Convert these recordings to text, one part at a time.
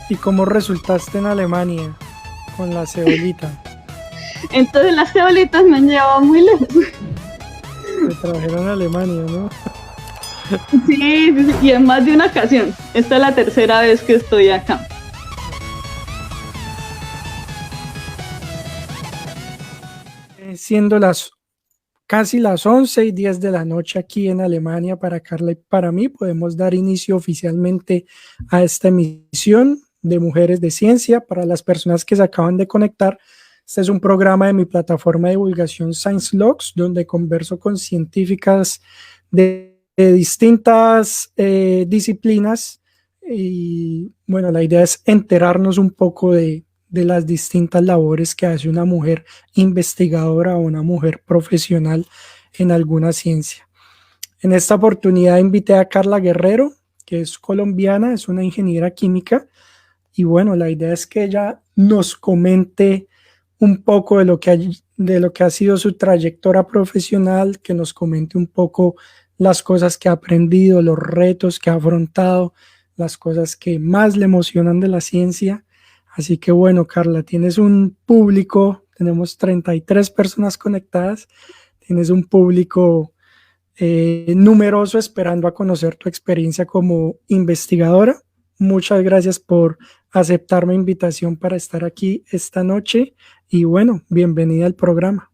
¿Y cómo resultaste en Alemania con la cebolita? Entonces las ceolitas me han llevado muy lejos. Te trajeron a Alemania, ¿no? Sí, sí, sí, y en más de una ocasión. Esta es la tercera vez que estoy acá. Siendo casi las 11:10 de la noche aquí en Alemania para Carla y para mí, podemos dar inicio oficialmente a esta emisión de Mujeres de Ciencia. Para las personas que se acaban de conectar, este es un programa de mi plataforma de divulgación Science Logs, donde converso con científicas de distintas disciplinas y bueno, la idea es enterarnos un poco de las distintas labores que hace una mujer investigadora o una mujer profesional en alguna ciencia. En esta oportunidad invité a Carla Guerrero, que es colombiana, es una ingeniera química, y bueno, la idea es que ella nos comente un poco de lo que ha sido su trayectoria profesional, que nos comente un poco las cosas que ha aprendido, los retos que ha afrontado, las cosas que más le emocionan de la ciencia. Así que bueno, Carla, tienes un público, tenemos 33 personas conectadas, tienes un público numeroso esperando a conocer tu experiencia como investigadora. Muchas gracias por aceptar mi invitación para estar aquí esta noche y bueno, bienvenida al programa.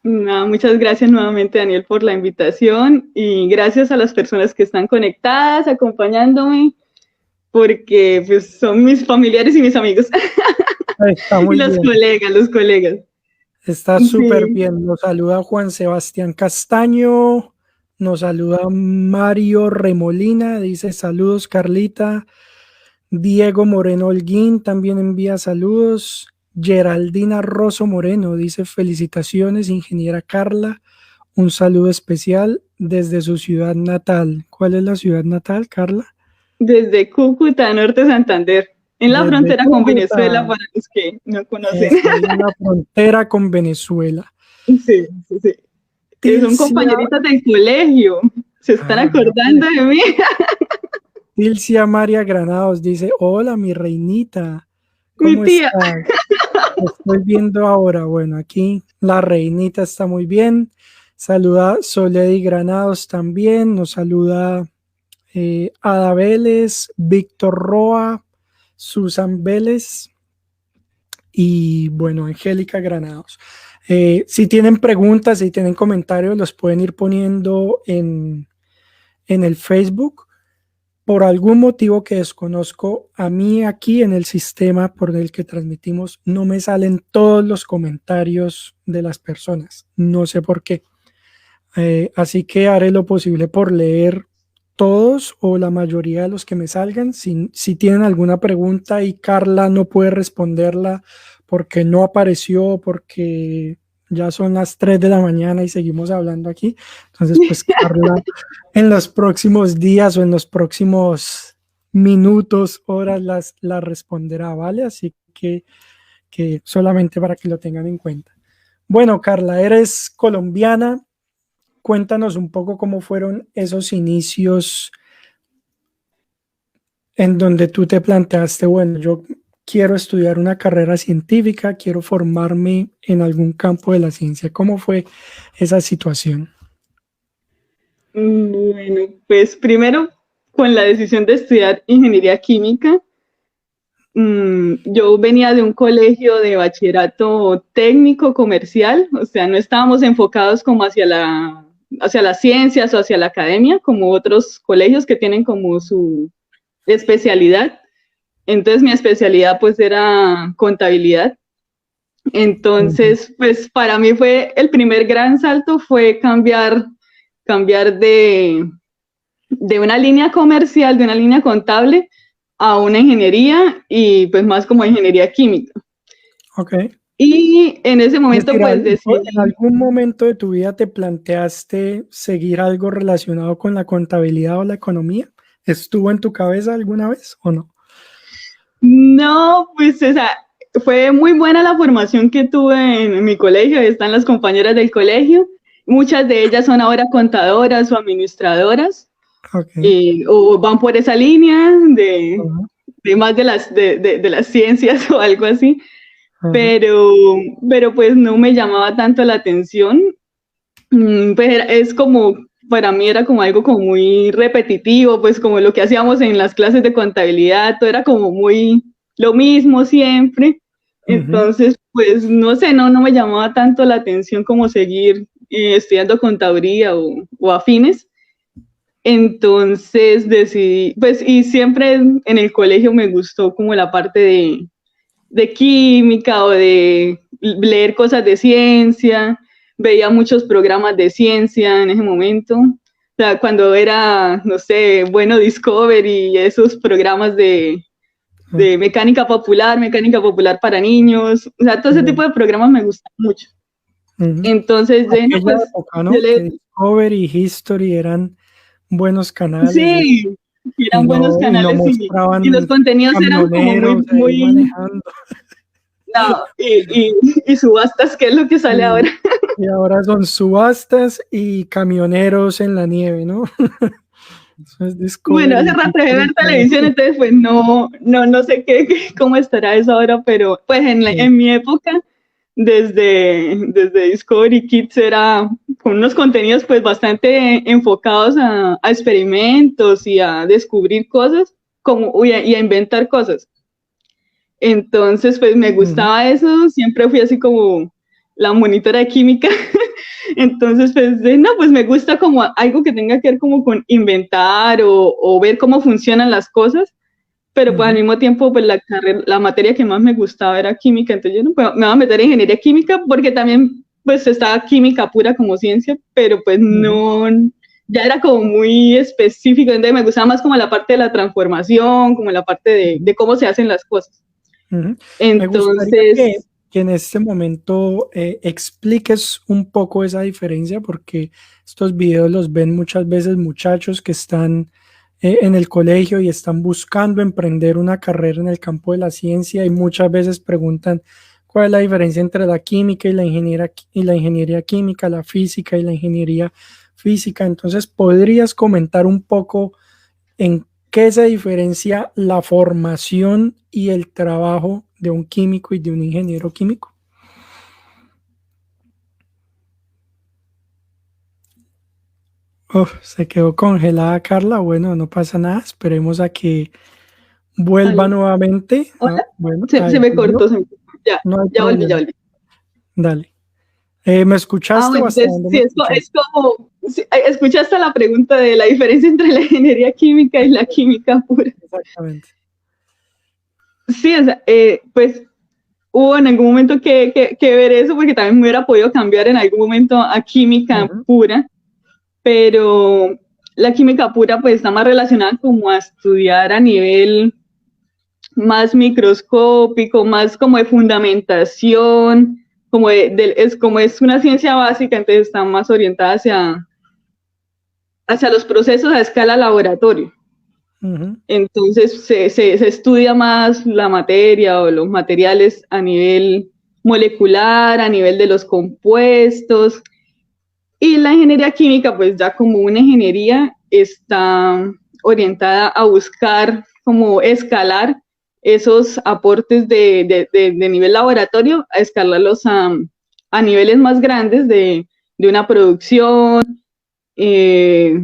Muchas gracias nuevamente, Daniel, por la invitación y gracias a las personas que están conectadas, acompañándome, porque pues, son mis familiares y mis amigos. Está muy y los bien. los colegas. Está súper bien. Nos saluda Juan Sebastián Castaño, nos saluda Mario Remolina, dice saludos Carlita. Diego Moreno Holguín también envía saludos. Geraldina Rosso Moreno dice felicitaciones, ingeniera Carla. Un saludo especial desde su ciudad natal. ¿Cuál es la ciudad natal, Carla? Desde Cúcuta, Norte Santander, en la Desde frontera con Cúcuta. Venezuela, para los que no conocen. Ahí en la frontera con Venezuela. Sí, sí, sí. Son Tilcia, compañeritas del colegio. Se están acordando de mí. Tilcia María Granados dice, hola mi reinita, Mi ¿cómo tía. estás? Te estoy viendo ahora. Bueno, aquí la reinita está muy bien. Saluda Soledi Granados también. Nos saluda Ada Vélez, Víctor Roa, Susan Vélez y bueno, Angélica Granados. Si tienen preguntas, si tienen comentarios, los pueden ir poniendo en el Facebook. Por algún motivo que desconozco, a mí aquí en el sistema por el que transmitimos no me salen todos los comentarios de las personas. No sé por qué. Así que haré lo posible por leer todos o la mayoría de los que me salgan. Si tienen alguna pregunta y Carla no puede responderla porque no apareció, porque ya son las 3 de la mañana y seguimos hablando aquí. Entonces, pues Carla en los próximos días o en los próximos minutos, horas las responderá, ¿vale? Así que solamente para que lo tengan en cuenta. Bueno, Carla, eres colombiana. Cuéntanos un poco cómo fueron esos inicios en donde tú te planteaste, bueno, yo quiero estudiar una carrera científica, quiero formarme en algún campo de la ciencia. ¿Cómo fue esa situación? Bueno, pues primero con la decisión de estudiar ingeniería química. Yo venía de un colegio de bachillerato técnico comercial, o sea, no estábamos enfocados como hacia las ciencias o hacia la academia, como otros colegios que tienen como su especialidad. Entonces mi especialidad pues era contabilidad. Entonces, pues para mí fue el primer gran salto fue cambiar de una línea comercial, de una línea contable, a una ingeniería y pues más como ingeniería química. Ok. Y en ese momento pues decidí... ¿En algún momento de tu vida te planteaste seguir algo relacionado con la contabilidad o la economía? ¿Estuvo en tu cabeza alguna vez o no? No, pues o sea, fue muy buena la formación que tuve en mi colegio, están las compañeras del colegio, muchas de ellas son ahora contadoras o administradoras, Okay. o van por esa línea de más de las ciencias o algo así, Ajá. pero pues no me llamaba tanto la atención. Pues es como, para mí era como algo como muy repetitivo, pues como lo que hacíamos en las clases de contabilidad, todo era como muy lo mismo siempre. Ujú. Entonces, pues no sé, no me llamaba tanto la atención como seguir estudiando contaduría o afines. Entonces decidí, pues, y siempre en el colegio me gustó como la parte de química o de leer cosas de ciencia, veía muchos programas de ciencia en ese momento. O sea, cuando era, no sé, bueno, Discovery y esos programas de mecánica popular para niños, o sea, todo ese tipo de programas me gustan mucho. Ujú. Entonces, no, Aquella pues, época, yo ¿no? le, Que Discovery y History eran buenos canales sí, eran buenos y no canales y los mostraban contenidos eran como camioneros ahí muy, manejando. no, y subastas, que es lo que sale ahora. Y, y ahora son subastas y camioneros en la nieve, ¿no? Eso es Bueno, hace Discovery, rato de ver History Channel. televisión, entonces pues no sé cómo estará eso ahora, pero pues Sí. en mi época, desde Discovery Kids era con unos contenidos pues bastante enfocados a experimentos y a descubrir cosas como, y a inventar cosas. Entonces pues me Ujú. gustaba eso, siempre fui así como la monitora de química. Entonces, pues, no, pues me gusta como algo que tenga que ver como con inventar o ver cómo funcionan las cosas, pero pues al Ujú. mismo tiempo, pues la materia que más me gustaba era química, entonces yo no, pues, me voy a meter en ingeniería química porque también, pues, estaba química pura como ciencia, pero pues Ujú. no, ya era como muy específico, entonces me gustaba más como la parte de la transformación, como la parte de Ujú. cómo se hacen las cosas. Ujú. Me gustaría Entonces, que en este momento expliques un poco esa diferencia, porque estos videos los ven muchas veces muchachos que están en el colegio y están buscando emprender una carrera en el campo de la ciencia y muchas veces preguntan cuál es la diferencia entre la química y la ingeniería química, la física y la ingeniería física. Entonces, ¿podrías comentar un poco en qué se diferencia la formación y el trabajo de un químico y de un ingeniero químico? Se quedó congelada Carla. Bueno, no pasa nada. Esperemos a que vuelva ¿aló? nuevamente. Ah, Hola, bueno, se ahí me volvió. cortó, ya, No hay ya volví, ya problema. volví. Dale. ¿Me escuchaste o Bueno, hasta entonces, dónde me sí, es escuchaste? como, sí, escuchaste la pregunta de la diferencia entre la ingeniería química y la química pura. Exactamente. Sí, o sea, pues hubo en algún momento que ver eso, porque también me hubiera podido cambiar en algún momento a química Ujú. pura, pero la química pura pues está más relacionada como a estudiar a nivel más microscópico, más como de fundamentación, como es una ciencia básica, entonces está más orientada hacia los procesos a escala laboratorio. Ujú. Entonces se estudia más la materia o los materiales a nivel molecular, a nivel de los compuestos. Y la ingeniería química, pues ya como una ingeniería, está orientada a buscar como escalar esos aportes de nivel laboratorio, a escalarlos a niveles más grandes de una producción, eh,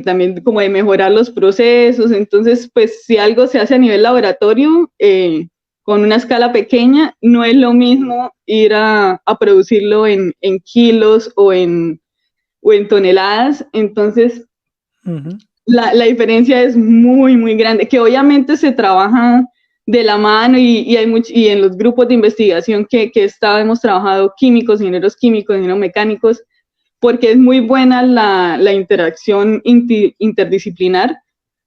también como de mejorar los procesos. Entonces, pues si algo se hace a nivel laboratorio, con una escala pequeña, no es lo mismo ir a producirlo en kilos o en toneladas. Entonces, Ujú. la diferencia es muy grande, que obviamente se trabaja de la mano y en los grupos de investigación hemos trabajado químicos, ingenieros mecánicos, porque es muy buena la interacción interdisciplinar,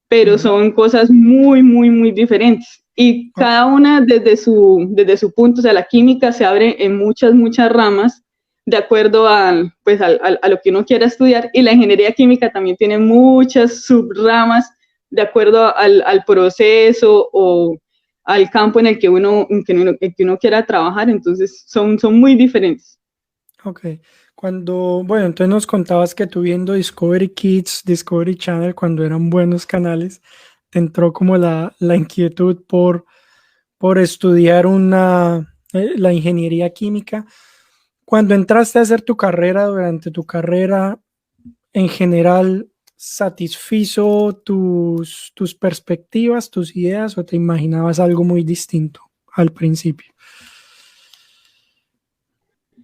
pero Ujú. son cosas muy diferentes. Y Oh, cada una desde su punto, o sea, la química se abre en muchas ramas de acuerdo pues a lo que uno quiera estudiar, y la ingeniería química también tiene muchas subramas de acuerdo al proceso o al campo en el que uno quiera trabajar, entonces son muy diferentes. ok. Bueno, entonces nos contabas que tú viendo Discovery Kids, Discovery Channel, cuando eran buenos canales, te entró como la inquietud por estudiar la ingeniería química. Cuando entraste a hacer tu carrera, durante tu carrera, en general, ¿satisfizo tus perspectivas, tus ideas o te imaginabas algo muy distinto al principio?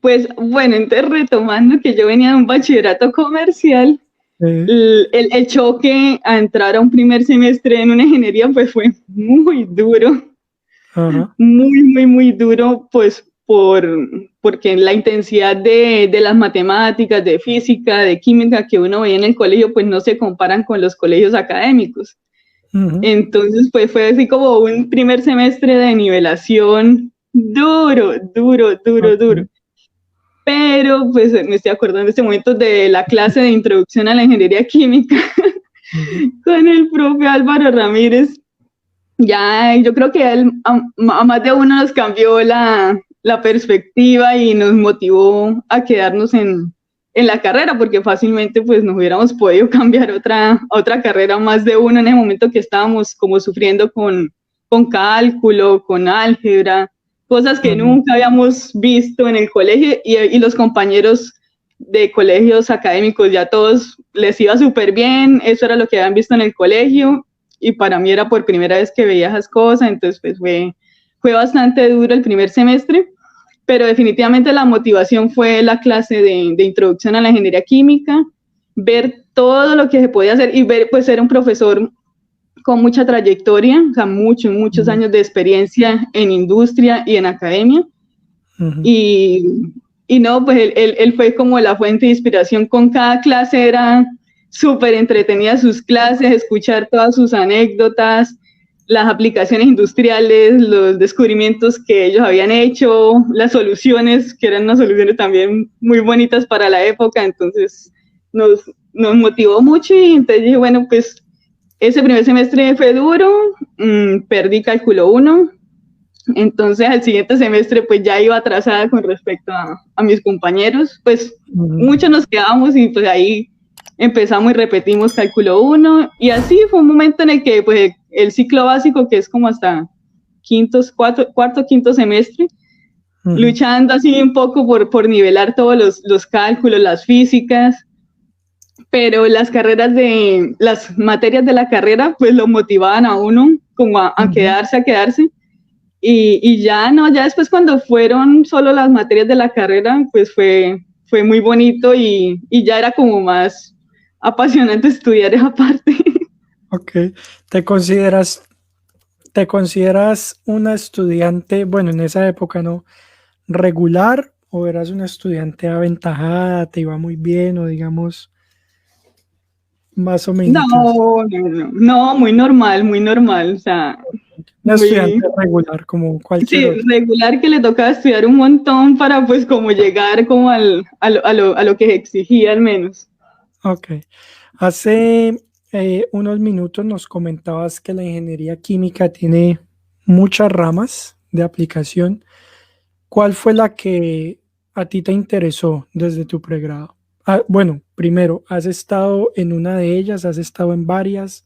Pues bueno, entonces retomando que yo venía de un bachillerato comercial, el choque a entrar a un primer semestre en una ingeniería pues fue muy duro, Ajá. muy duro, pues porque la intensidad de las matemáticas, de física, de química que uno veía en el colegio pues no se comparan con los colegios académicos. Ujú. Entonces pues fue así como un primer semestre de nivelación duro. Ok. Pero pues me estoy acordando en este momento de la clase de introducción a la ingeniería química Ujú. con el profe Álvaro Ramírez. Ya, yo creo que él a más de uno nos cambió la perspectiva y nos motivó a quedarnos en la carrera, porque fácilmente pues nos hubiéramos podido cambiar otra carrera más de uno en el momento que estábamos como sufriendo con cálculo, con álgebra, cosas que Ujú. nunca habíamos visto en el colegio y los compañeros de colegios académicos ya todos les iba súper bien, eso era lo que habían visto en el colegio y para mí era por primera vez que veía esas cosas, entonces pues fue bastante duro el primer semestre, pero definitivamente la motivación fue la clase de introducción a la ingeniería química, ver todo lo que se podía hacer y ver, pues ser un profesor con mucha trayectoria, o sea, muchos Ujú. años de experiencia en industria y en academia. Ujú. Y, y no, pues él fue como la fuente de inspiración con cada clase, era súper entretenida sus clases, escuchar todas sus anécdotas, las aplicaciones industriales, los descubrimientos que ellos habían hecho, las soluciones, que eran unas soluciones también muy bonitas para la época, entonces nos motivó mucho y entonces dije, bueno, pues ese primer semestre fue duro, perdí cálculo 1, entonces al siguiente semestre pues ya iba atrasada con respecto a mis compañeros, pues Ujú. muchos nos quedamos y pues ahí empezamos y repetimos cálculo 1 y así fue un momento en el que pues el ciclo básico que es como hasta cuarto, quinto semestre, Ujú. luchando así un poco por nivelar todos los cálculos, las físicas, pero las materias de la carrera pues lo motivaban a uno como a Ujú. quedarse. Y ya no, ya después cuando fueron solo las materias de la carrera, pues fue muy bonito y ya era como más apasionante estudiar esa parte. Ok. ¿Te consideras, te consideras una estudiante, bueno, en esa época no, regular o eras una estudiante aventajada, te iba muy bien o digamos más o No, menos? no, muy normal, o sea, Una muy, estudiante regular como cualquier sí, otro. regular que le tocaba estudiar un montón para pues como llegar como a lo que exigía al menos. Ok. Hace unos minutos nos comentabas que la ingeniería química tiene muchas ramas de aplicación. ¿Cuál fue la que a ti te interesó desde tu pregrado? Ah, bueno, primero, ¿has estado en una de ellas? ¿Has estado en varias?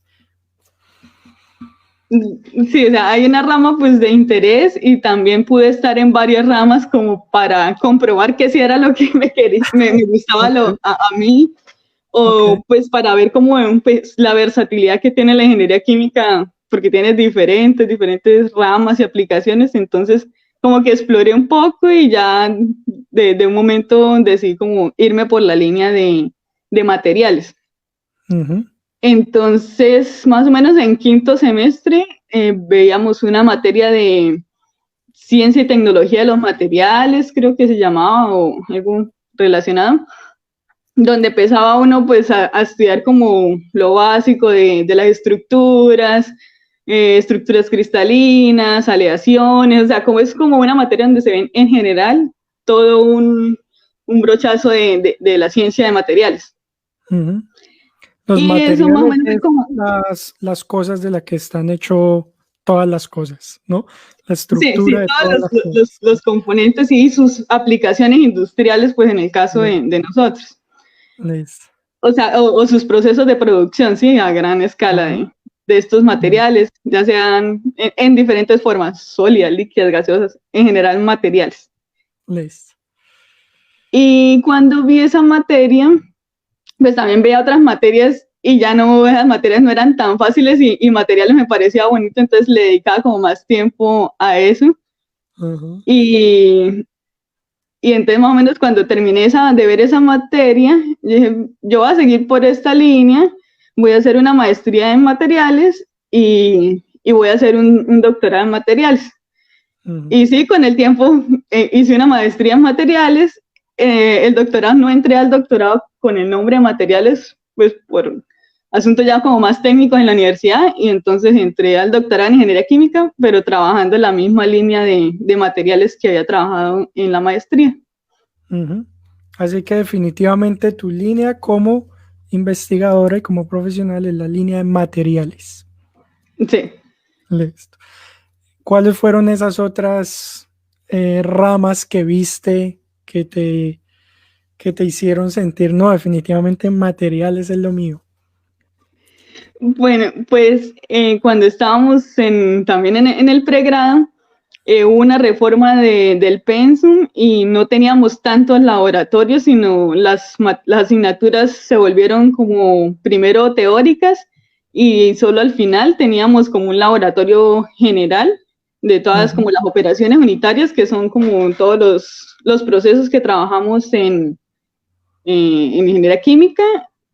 Sí, o sea, hay una rama pues de interés y también pude estar en varias ramas como para comprobar que sí era lo que me gustaba Ok, a mí ok. o pues para ver cómo pues, la versatilidad que tiene la ingeniería química porque tiene diferentes ramas y aplicaciones, entonces como que exploré un poco y ya de un momento decidí como irme por la línea de materiales. Ujú. Entonces, más o menos en quinto semestre veíamos una materia de ciencia y tecnología de los materiales, creo que se llamaba, o algo relacionado, donde empezaba uno pues a estudiar como lo básico de las estructuras, estructuras cristalinas, aleaciones, o sea, como es como una materia donde se ven en general todo un brochazo de la ciencia de materiales. Ujú. Los Y eso más o materiales menos es es como, las cosas de las que están hecho todas las cosas, ¿no? La sí, estructura sí, de todos todas las cosas. los componentes y sus aplicaciones industriales, pues en el caso Listo. de nosotros. Listo. O sea, o sus procesos de producción, sí, a gran escala Ajá. estos materiales, ya sean en diferentes formas, sólidas, líquidas, gaseosas, en general materiales. Listo. Y cuando vi esa materia, pues también veía otras materias y ya no, esas materias no eran tan fáciles y materiales me parecía bonito, entonces le dedicaba como más tiempo a eso. Uh-huh. Y entonces más o menos cuando terminé de ver esa materia, yo dije, yo voy a seguir por esta línea, voy a hacer una maestría en materiales y voy a hacer un doctorado en materiales. Uh-huh. Y sí, con el tiempo hice una maestría en materiales, el doctorado, no entré al doctorado con el nombre de materiales, pues por asuntos ya como más técnicos en la universidad, y entonces entré al doctorado en ingeniería química, pero trabajando en la misma línea de materiales que había trabajado en la maestría. Uh-huh. Así que definitivamente tu línea como investigadora y como profesional es la línea de materiales. Sí. Listo. ¿Cuáles fueron esas otras ramas que viste que te hicieron sentir, no, definitivamente materiales es lo mío? Bueno, pues cuando estábamos también en el pregrado, hubo una reforma del pensum y no teníamos tantos laboratorios, sino las asignaturas se volvieron como primero teóricas y solo al final teníamos como un laboratorio general de todas como las operaciones unitarias, que son como todos los procesos que trabajamos en ingeniería química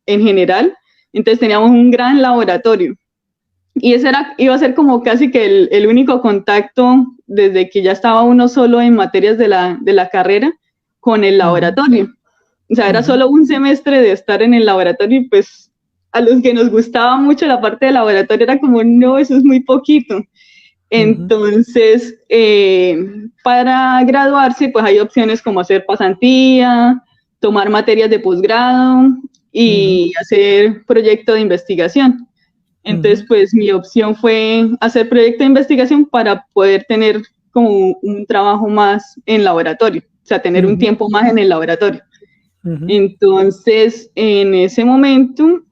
en general. Entonces teníamos un gran laboratorio. Y ese iba a ser como casi que el único contacto desde que ya estaba uno solo en materias de la carrera con el laboratorio. O sea, era solo un semestre de estar en el laboratorio y pues a los que nos gustaba mucho la parte del laboratorio era como, no, eso es muy poquito. Entonces, para graduarse, pues hay opciones como hacer pasantía, tomar materias de posgrado y hacer proyecto de investigación. Entonces, pues mi opción fue hacer proyecto de investigación para poder tener como un trabajo más en laboratorio, o sea, tener un tiempo más en el laboratorio. Entonces, en ese momento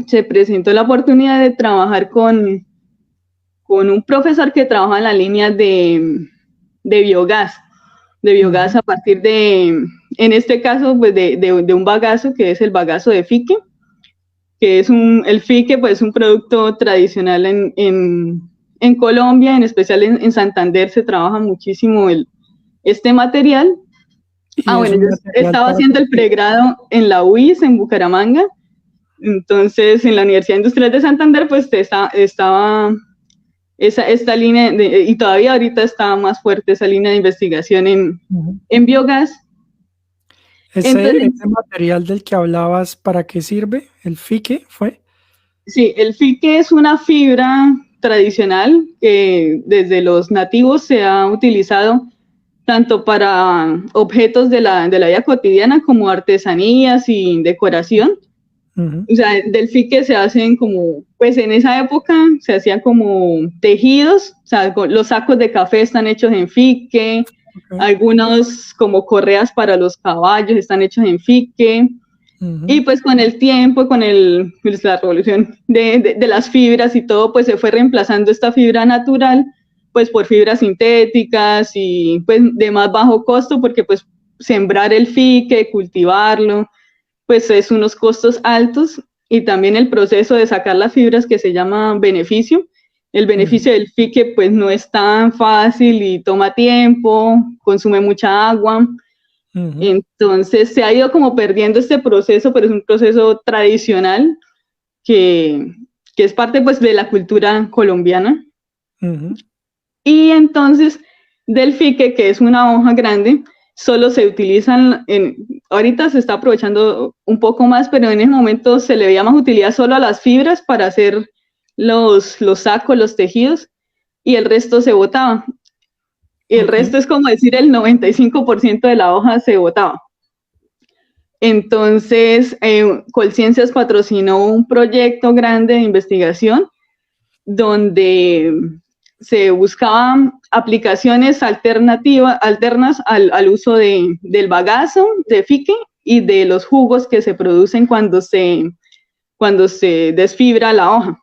se presentó la oportunidad de trabajar con un profesor que trabaja en la línea de biogás, a partir en este caso, pues de un bagazo, que es el bagazo de fique, que es el fique, pues un producto tradicional en Colombia, en especial en Santander se trabaja muchísimo este material. Bueno, yo estaba haciendo el pregrado en la UIS, en Bucaramanga, entonces en la Universidad Industrial de Santander, pues estaba esta línea, y todavía ahorita está más fuerte esa línea de investigación en biogás. Ese material del que hablabas, ¿para qué sirve? ¿El fique fue? Sí, el fique es una fibra tradicional que desde los nativos se ha utilizado tanto para objetos de la vida cotidiana como artesanías y decoración. O sea, del fique se hacen como, pues en esa época se hacían como tejidos, o sea, los sacos de café están hechos en fique, algunos como correas para los caballos están hechos en fique, y pues con el tiempo, con la revolución de las fibras y todo, pues se fue reemplazando esta fibra natural, pues por fibras sintéticas y pues de más bajo costo, porque pues sembrar el fique, cultivarlo, pues es unos costos altos, y también el proceso de sacar las fibras, que se llama beneficio. El beneficio del fique pues no es tan fácil y toma tiempo, consume mucha agua. Entonces se ha ido como perdiendo este proceso, pero es un proceso tradicional que es parte pues de la cultura colombiana. Y entonces del fique, que es una hoja grande, solo se utilizan, ahorita se está aprovechando un poco más, pero en ese momento se le veía más utilidad solo a las fibras para hacer los sacos, los tejidos, y el resto se botaba. Y el resto es como decir el 95% de la hoja se botaba. Entonces, Colciencias patrocinó un proyecto grande de investigación donde se buscaban aplicaciones alternas al uso del bagazo de fique y de los jugos que se producen cuando se desfibra la hoja.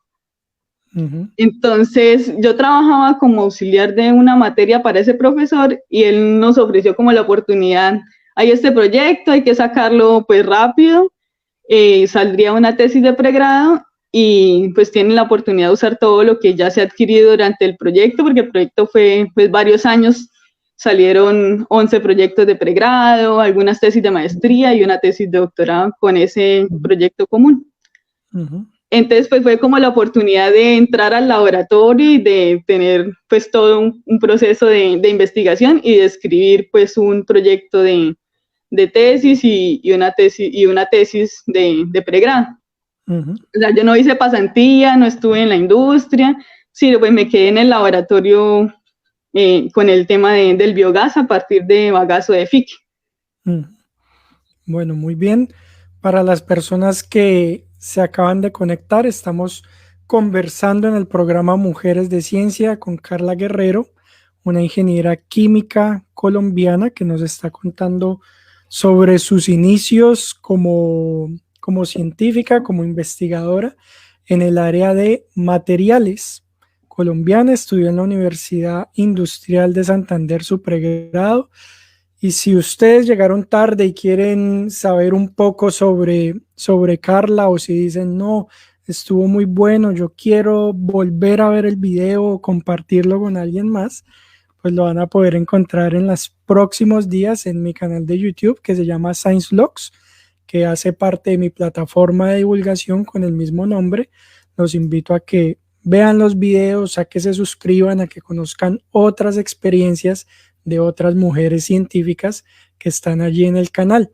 Entonces, yo trabajaba como auxiliar de una materia para ese profesor y él nos ofreció como la oportunidad, hay este proyecto, hay que sacarlo pues rápido, saldría una tesis de pregrado y pues tienen la oportunidad de usar todo lo que ya se ha adquirido durante el proyecto, porque el proyecto fue pues varios años, salieron 11 proyectos de pregrado, algunas tesis de maestría y una tesis de doctorado con ese proyecto común. Entonces, pues fue como la oportunidad de entrar al laboratorio y de tener pues todo un proceso de investigación y de escribir pues un proyecto de tesis y una tesis de pregrado. O sea, yo no hice pasantía, no estuve en la industria, sino pues me quedé en el laboratorio con el tema del biogás a partir de bagazo de fique. Bueno, muy bien. Para las personas que se acaban de conectar, estamos conversando en el programa Mujeres de Ciencia con Carla Guerrero, una ingeniera química colombiana que nos está contando sobre sus inicios como científica, como investigadora en el área de materiales. Colombiana, estudió en la Universidad Industrial de Santander su pregrado. Y si ustedes llegaron tarde y quieren saber un poco sobre Carla, o si dicen, no, estuvo muy bueno, yo quiero volver a ver el video o compartirlo con alguien más, pues lo van a poder encontrar en los próximos días en mi canal de YouTube que se llama Science Logs, que hace parte de mi plataforma de divulgación con el mismo nombre. Los invito a que vean los videos, a que se suscriban, a que conozcan otras experiencias de otras mujeres científicas que están allí en el canal.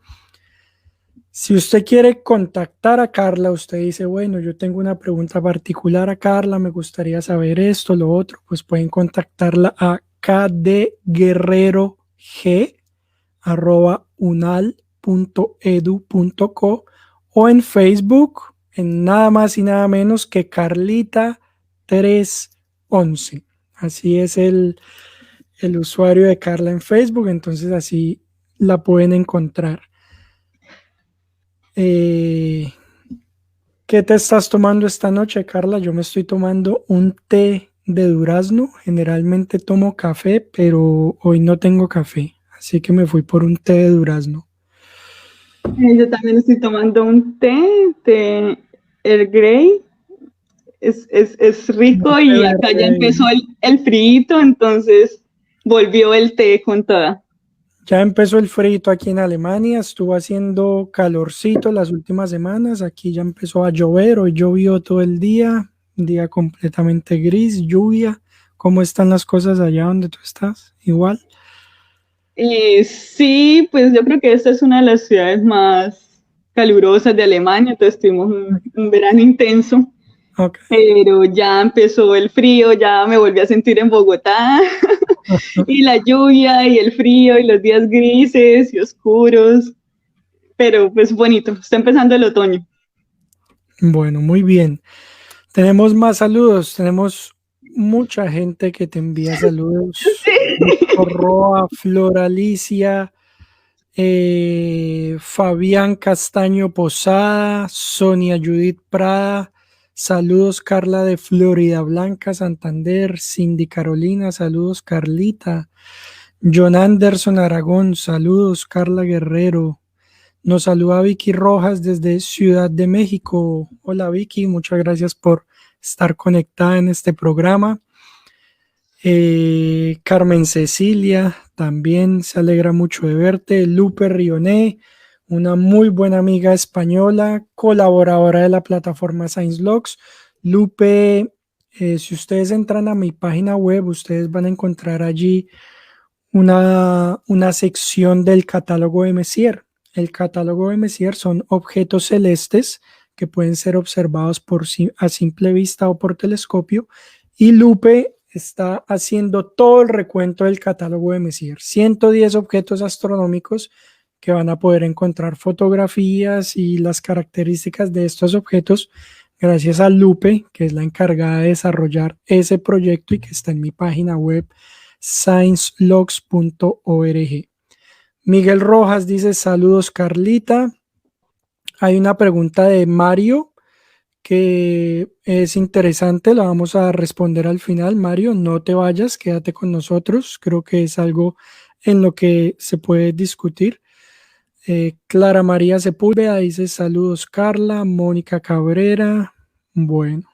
Si usted quiere contactar a Carla, usted dice, bueno, yo tengo una pregunta particular a Carla, me gustaría saber esto, lo otro, pues pueden contactarla a kdguerrero@unal.edu.co o en Facebook, en nada más y nada menos que Carlita 311. Así es el usuario de Carla en Facebook, entonces así la pueden encontrar. ¿Qué te estás tomando esta noche, Carla? Yo me estoy tomando un té de durazno. Generalmente tomo café, pero hoy no tengo café, así que me fui por un té de durazno. Yo también estoy tomando un té Earl Grey. Es rico y acá ya empezó el frío, entonces volvió el té con toda. Ya empezó el frío aquí en Alemania, estuvo haciendo calorcito las últimas semanas, aquí ya empezó a llover, hoy llovió todo el día, un día completamente gris, lluvia. ¿Cómo están las cosas allá donde tú estás? ¿Igual? Sí, pues yo creo que esta es una de las ciudades más calurosas de Alemania, entonces tuvimos un verano intenso. Okay. Pero ya empezó el frío, ya me volví a sentir en Bogotá y la lluvia y el frío y los días grises y oscuros, pero pues bonito, está empezando el otoño. Bueno, muy bien. Tenemos más saludos, tenemos mucha gente que te envía saludos. Sí. Roa, Flor Alicia, Fabián Castaño Posada, Sonia Judith Prada, saludos Carla de Florida Blanca, Santander, Cindy Carolina, saludos Carlita, John Anderson Aragón, saludos Carla Guerrero, nos saluda Vicky Rojas desde Ciudad de México. Hola Vicky, muchas gracias por estar conectada en este programa. Carmen Cecilia también se alegra mucho de verte. Lupe Rioné, una muy buena amiga española, colaboradora de la plataforma Science Logs. Lupe, si ustedes entran a mi página web, ustedes van a encontrar allí una sección del catálogo de Messier. El catálogo de Messier son objetos celestes que pueden ser observados a simple vista o por telescopio, y Lupe está haciendo todo el recuento del catálogo de Messier. 110 objetos astronómicos que van a poder encontrar fotografías y las características de estos objetos gracias a Lupe, que es la encargada de desarrollar ese proyecto y que está en mi página web sciencelogs.org. Miguel Rojas dice saludos Carlita. Hay una pregunta de Mario que es interesante, la vamos a responder al final. Mario, no te vayas, quédate con nosotros. Creo que es algo en lo que se puede discutir. Clara María Sepúlveda dice saludos Carla, Mónica Cabrera, bueno,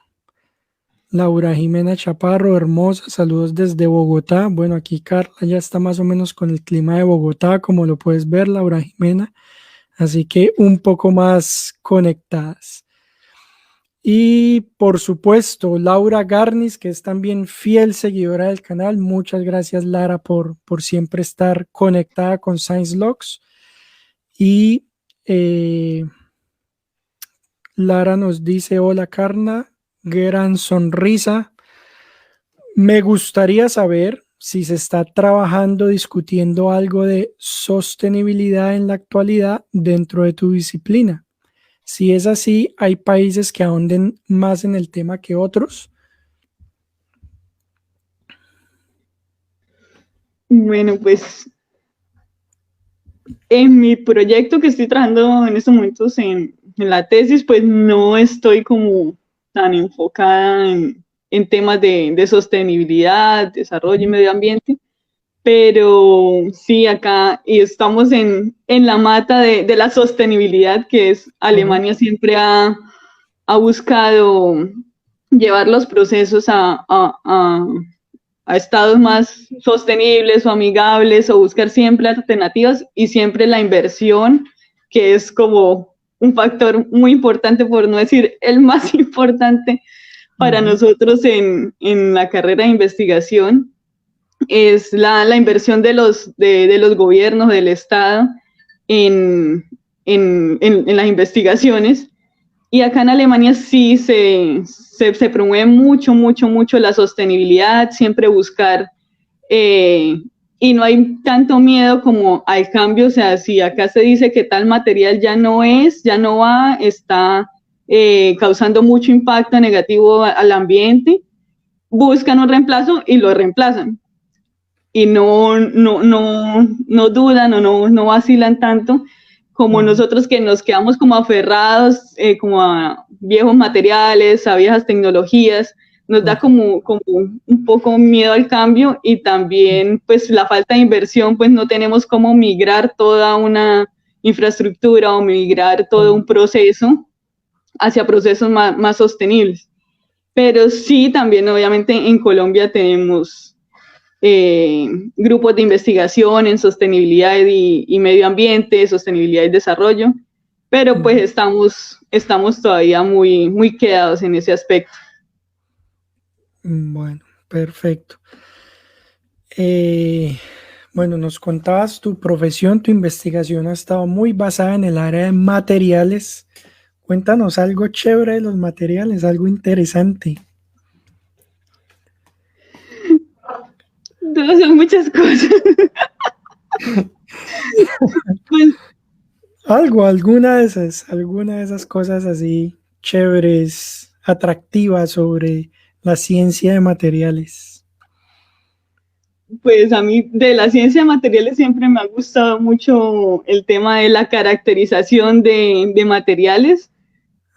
Laura Jimena Chaparro, hermosa, saludos desde Bogotá. Bueno, aquí Carla ya está más o menos con el clima de Bogotá, como lo puedes ver, Laura Jimena, así que un poco más conectadas. Y por supuesto, Laura Garnis, que es también fiel seguidora del canal. Muchas gracias, Lara, por siempre estar conectada con Science Logs. Y Lara nos dice, hola Carla, gran sonrisa. Me gustaría saber si se está trabajando, discutiendo algo de sostenibilidad en la actualidad dentro de tu disciplina. Si es así, ¿hay países que ahonden más en el tema que otros? Bueno, pues en mi proyecto que estoy trabajando en estos momentos en la tesis, pues no estoy como tan enfocada en temas de sostenibilidad, desarrollo y medio ambiente, pero sí acá y estamos en la mata de la sostenibilidad, que es Alemania siempre ha buscado llevar los procesos a estados más sostenibles o amigables o buscar siempre alternativas y siempre la inversión, que es como un factor muy importante, por no decir el más importante para nosotros en la carrera de investigación, es la inversión de los gobiernos, del Estado en las investigaciones. Y acá en Alemania sí se promueve mucho, mucho, mucho la sostenibilidad, siempre buscar, y no hay tanto miedo como al cambio. O sea, si acá se dice que tal material ya no va, está causando mucho impacto negativo al ambiente, buscan un reemplazo y lo reemplazan. Y no dudan o no vacilan tanto como nosotros, que nos quedamos como aferrados como a viejos materiales, a viejas tecnologías. Nos da como un poco miedo al cambio, y también pues la falta de inversión, pues no tenemos cómo migrar toda una infraestructura o migrar todo un proceso hacia procesos más sostenibles. Pero sí, también obviamente en Colombia tenemos grupos de investigación en sostenibilidad y medio ambiente, sostenibilidad y desarrollo, pero pues estamos todavía muy, muy quedados en ese aspecto. Bueno, perfecto. Bueno, nos contabas tu profesión, tu investigación ha estado muy basada en el área de materiales. Cuéntanos algo chévere de los materiales, algo interesante. Son muchas cosas. Pues, Alguna de esas cosas así chéveres, atractivas sobre la ciencia de materiales. pues a mí de la ciencia de materiales siempre me ha gustado mucho el tema de la caracterización de materiales.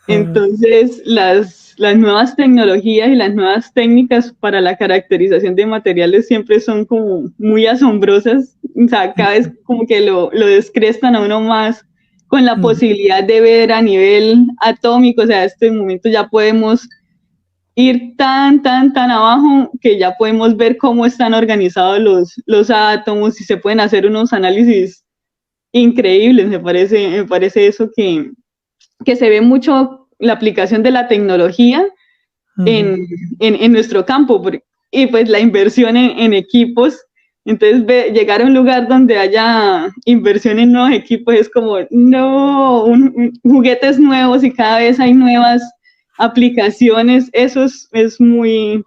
Entonces, las nuevas tecnologías y las nuevas técnicas para la caracterización de materiales siempre son como muy asombrosas. O sea, cada vez como que lo descrestan a uno más con la posibilidad de ver a nivel atómico. O sea, en este momento ya podemos ir tan abajo que ya podemos ver cómo están organizados los átomos, y se pueden hacer unos análisis increíbles. Me parece eso que se ve mucho la aplicación de la tecnología en nuestro campo, y pues la inversión en equipos. Entonces, llegar a un lugar donde haya inversión en nuevos equipos es como, no, juguetes nuevos, y cada vez hay nuevas aplicaciones. Eso es muy,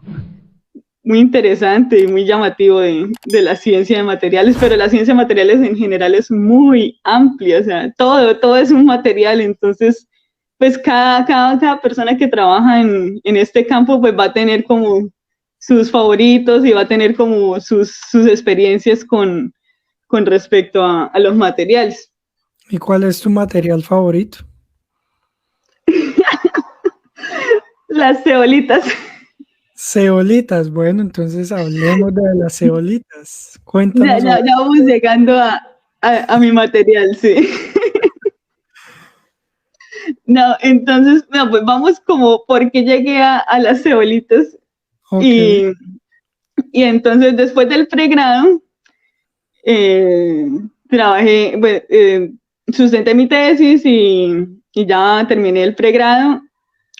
muy interesante y muy llamativo de la ciencia de materiales, pero la ciencia de materiales en general es muy amplia. O sea, todo es un material. Entonces, pues cada persona que trabaja en este campo pues va a tener como sus favoritos y va a tener como sus experiencias con respecto a los materiales. ¿Y cuál es tu material favorito? Las ceolitas. Ceolitas, bueno, entonces hablemos de las ceolitas. Ya, Cuéntanos ya, sobre ya vamos llegando a mi material, sí. No, entonces, no, pues vamos como por qué llegué a las ceolitas. Ok. Y, y entonces después del pregrado, eh, trabajé, bueno, sustenté mi tesis y ya terminé el pregrado.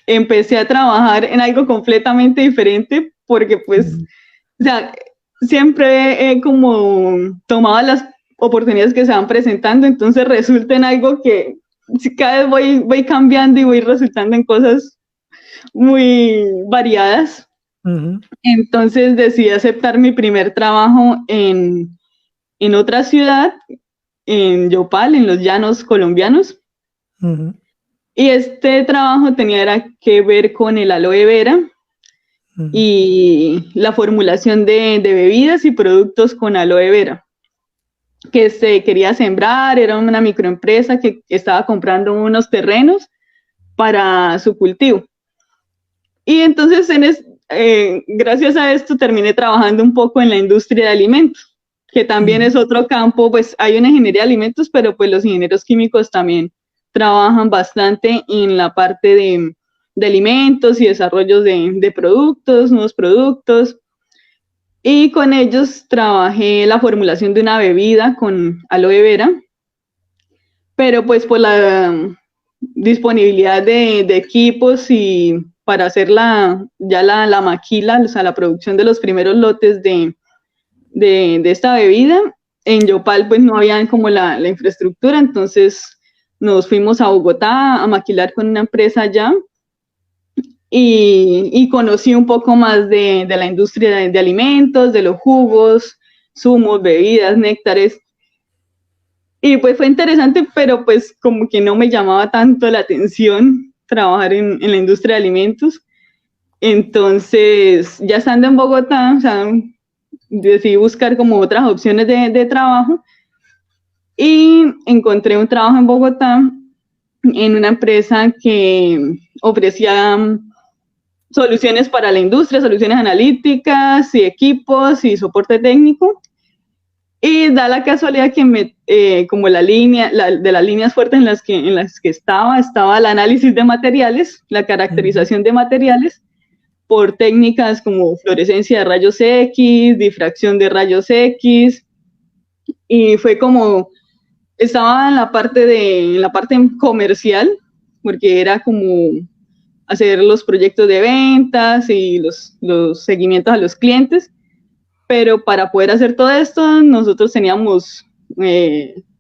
Empecé a trabajar en algo completamente diferente porque pues, Mm, o sea, siempre he como tomado las oportunidades que se van presentando, entonces resulta en algo que cada vez voy cambiando y voy resultando en cosas muy variadas. ujú, Entonces decidí aceptar mi primer trabajo en otra ciudad, en Yopal, en los llanos colombianos. ujú, Y este trabajo tenía era que ver con el aloe vera ujú, y la formulación de bebidas y productos con aloe vera que se quería sembrar. Era una microempresa que estaba comprando unos terrenos para su cultivo. Y entonces, gracias a esto, terminé trabajando un poco en la industria de alimentos, que también ujú, es otro campo. Pues hay una ingeniería de alimentos, pero pues los ingenieros químicos también trabajan bastante en la parte de alimentos y desarrollos de productos, nuevos productos. Y con ellos trabajé la formulación de una bebida con aloe vera, pero pues por la disponibilidad de equipos y para hacer la maquila, o sea, la producción de los primeros lotes de esta bebida, en Yopal pues no había como la infraestructura, entonces nos fuimos a Bogotá a maquilar con una empresa allá y conocí un poco más de la industria de alimentos, de los jugos, zumos, bebidas, néctares. Y pues fue interesante, pero pues como que no me llamaba tanto la atención trabajar en la industria de alimentos. Entonces, ya estando en Bogotá, o sea, decidí buscar como otras opciones de trabajo y encontré un trabajo en Bogotá en una empresa que ofrecía soluciones para la industria, soluciones analíticas y equipos y soporte técnico. Y da la casualidad que como de las líneas fuertes en las que estaba el análisis de materiales, la ujú, caracterización de materiales por técnicas como fluorescencia de rayos X, difracción de rayos X, y fue como, estaba en la parte comercial, porque era como hacer los proyectos de ventas y los seguimientos a los clientes, pero para poder hacer todo esto nosotros teníamos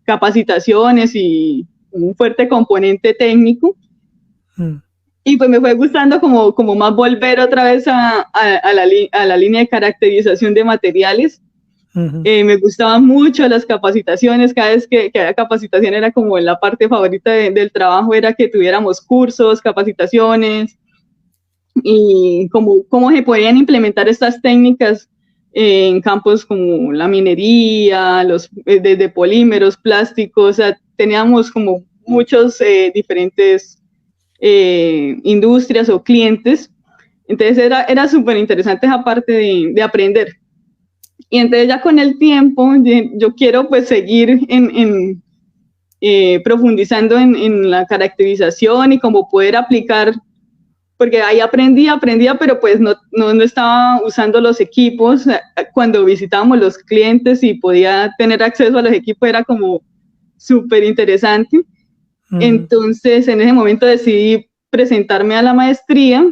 capacitaciones y un fuerte componente técnico. mm, Y pues me fue gustando como más volver otra vez a la línea de caracterización de materiales. ujú, Me gustaban mucho las capacitaciones, cada vez que había capacitación era como la parte favorita del trabajo, era que tuviéramos cursos, capacitaciones y cómo se podían implementar estas técnicas en campos como la minería, desde polímeros, plásticos. O sea, teníamos como muchos diferentes industrias o clientes. Entonces era súper interesante esa parte de aprender. Y entonces ya con el tiempo yo quiero pues seguir profundizando en la caracterización y cómo poder aplicar, porque ahí aprendía, pero pues no estaba usando los equipos. Cuando visitábamos los clientes y podía tener acceso a los equipos era como súper interesante. ujú. Entonces en ese momento decidí presentarme a la maestría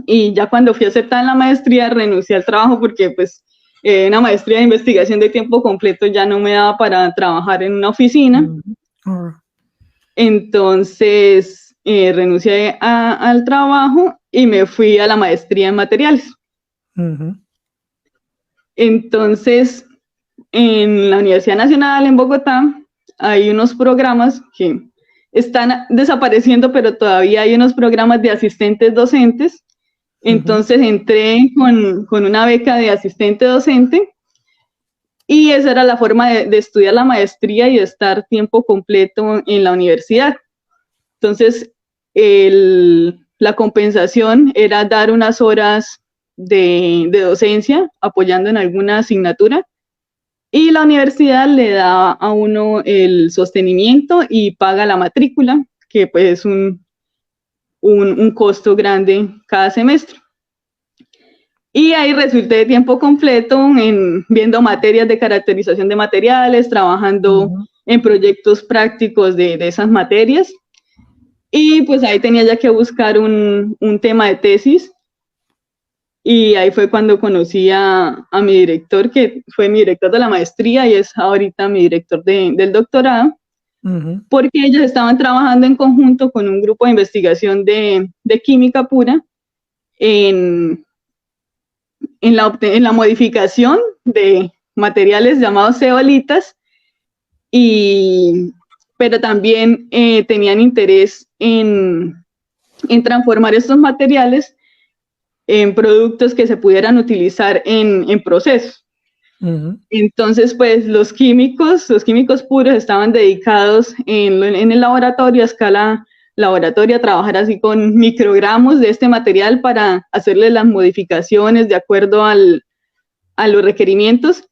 y ya cuando fui aceptada en la maestría renuncié al trabajo porque pues una maestría de investigación de tiempo completo ya no me daba para trabajar en una oficina. Ujú. Ah, Entonces renuncié al trabajo y me fui a la maestría en materiales. ujú, Entonces, en la Universidad Nacional en Bogotá hay unos programas que están desapareciendo, pero todavía hay unos programas de asistentes docentes. ujú, Entonces entré con una beca de asistente docente y esa era la forma de estudiar la maestría y de estar tiempo completo en la universidad. Entonces, la compensación era dar unas horas de docencia apoyando en alguna asignatura, y la universidad le da a uno el sostenimiento y paga la matrícula, que pues es un costo grande cada semestre. Y ahí resulté de tiempo completo viendo materias de caracterización de materiales, trabajando en proyectos prácticos de esas materias. Y pues ahí tenía ya que buscar un tema de tesis. Y ahí fue cuando conocí a mi director, que fue mi director de la maestría y es ahorita mi director del doctorado, porque ellos estaban trabajando en conjunto con un grupo de investigación de química pura en la modificación de materiales llamados zeolitas, pero también tenían interés en transformar estos materiales en productos que se pudieran utilizar en procesos. Entonces, pues los químicos puros estaban dedicados en el laboratorio, a escala laboratorio, a trabajar así con microgramos de este material para hacerle las modificaciones de acuerdo a los requerimientos,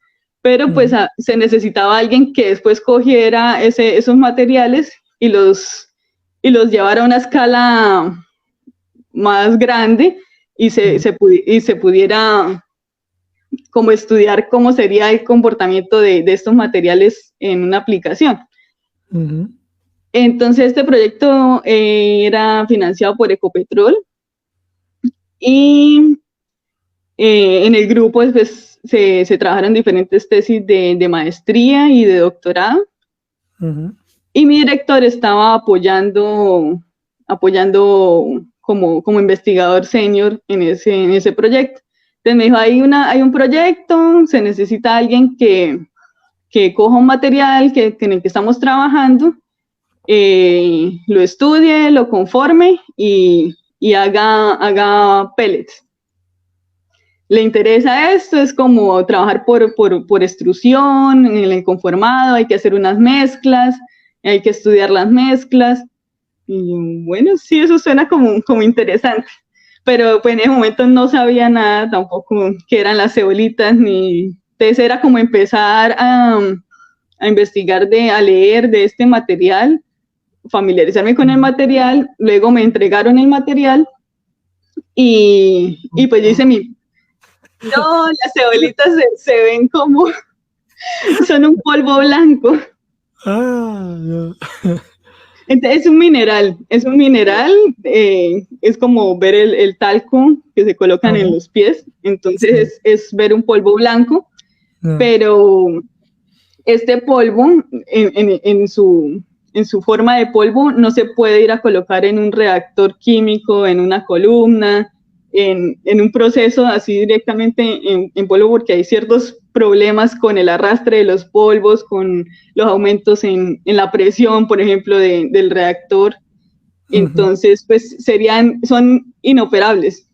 pero pues se necesitaba alguien que después cogiera esos materiales y los llevara a una escala más grande y se pudiera como estudiar cómo sería el comportamiento de estos materiales en una aplicación. Entonces este proyecto era financiado por Ecopetrol y en el grupo pues, se trabajaron diferentes tesis de maestría y de doctorado, y mi director estaba apoyando como investigador senior en ese proyecto. Entonces me dijo, hay un proyecto, se necesita alguien que coja un material en el que estamos trabajando, lo estudie, lo conforme y haga pellets. Le interesa esto, es como trabajar por extrusión, en el conformado, hay que hacer unas mezclas, hay que estudiar las mezclas. Y bueno, sí, eso suena como interesante. Pero pues en ese momento no sabía nada tampoco qué eran las zeolitas, entonces era como empezar a investigar, a leer de este material, familiarizarme con el material. Luego me entregaron el material y pues yo hice no, las ceolitas se ven como, son un polvo blanco. Entonces es un mineral, es como ver el talco que se colocan en los pies, entonces es ver un polvo blanco, pero este polvo en su forma de polvo no se puede ir a colocar en un reactor químico, en una columna, en un proceso así directamente en polvo, porque hay ciertos problemas con el arrastre de los polvos, con los aumentos en la presión, por ejemplo, del reactor. Entonces, pues son inoperables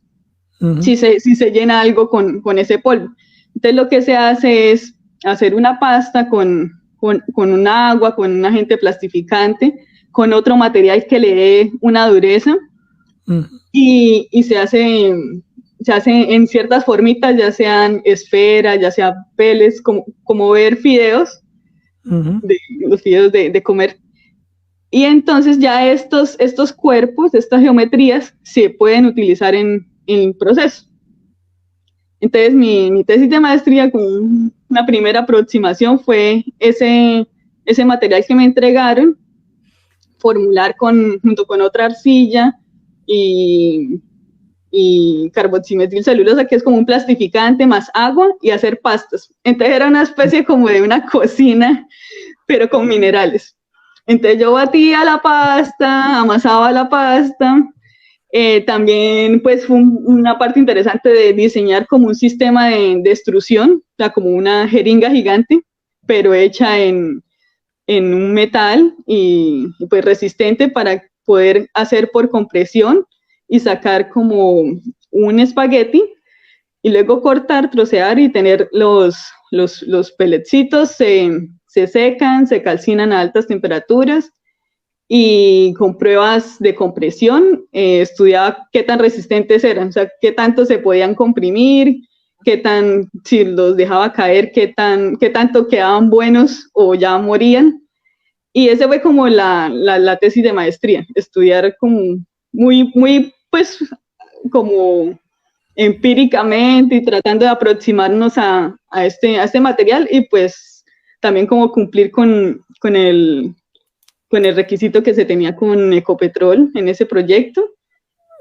si se llena algo con ese polvo. Entonces, lo que se hace es hacer una pasta con un agua, con un agente plastificante, con otro material que le dé una dureza, y se hace en ciertas formitas, ya sean esferas, ya sean pellets, como ver fideos, los fideos de comer. Y entonces ya estos cuerpos, estas geometrías, se pueden utilizar en el proceso. Entonces mi tesis de maestría, con una primera aproximación, fue ese material que me entregaron, formular junto con otra arcilla y carboximetilcelulosa, que es como un plastificante, más agua, y hacer pastas. Entonces era una especie como de una cocina, pero con minerales. Entonces yo batía la pasta, amasaba la pasta. También pues fue una parte interesante de diseñar como un sistema de extrusión, o sea, como una jeringa gigante, pero hecha en un metal y pues resistente, para poder hacer por compresión y sacar como un espagueti, y luego cortar, trocear y tener los pelletcitos, se secan, se calcinan a altas temperaturas y con pruebas de compresión estudiaba qué tan resistentes eran, o sea, qué tanto se podían comprimir, si los dejaba caer, qué tanto quedaban buenos o ya morían. Y ese fue como la tesis de maestría, estudiar como muy, pues, como empíricamente y tratando de aproximarnos a este material y pues también como cumplir con el requisito que se tenía con Ecopetrol en ese proyecto.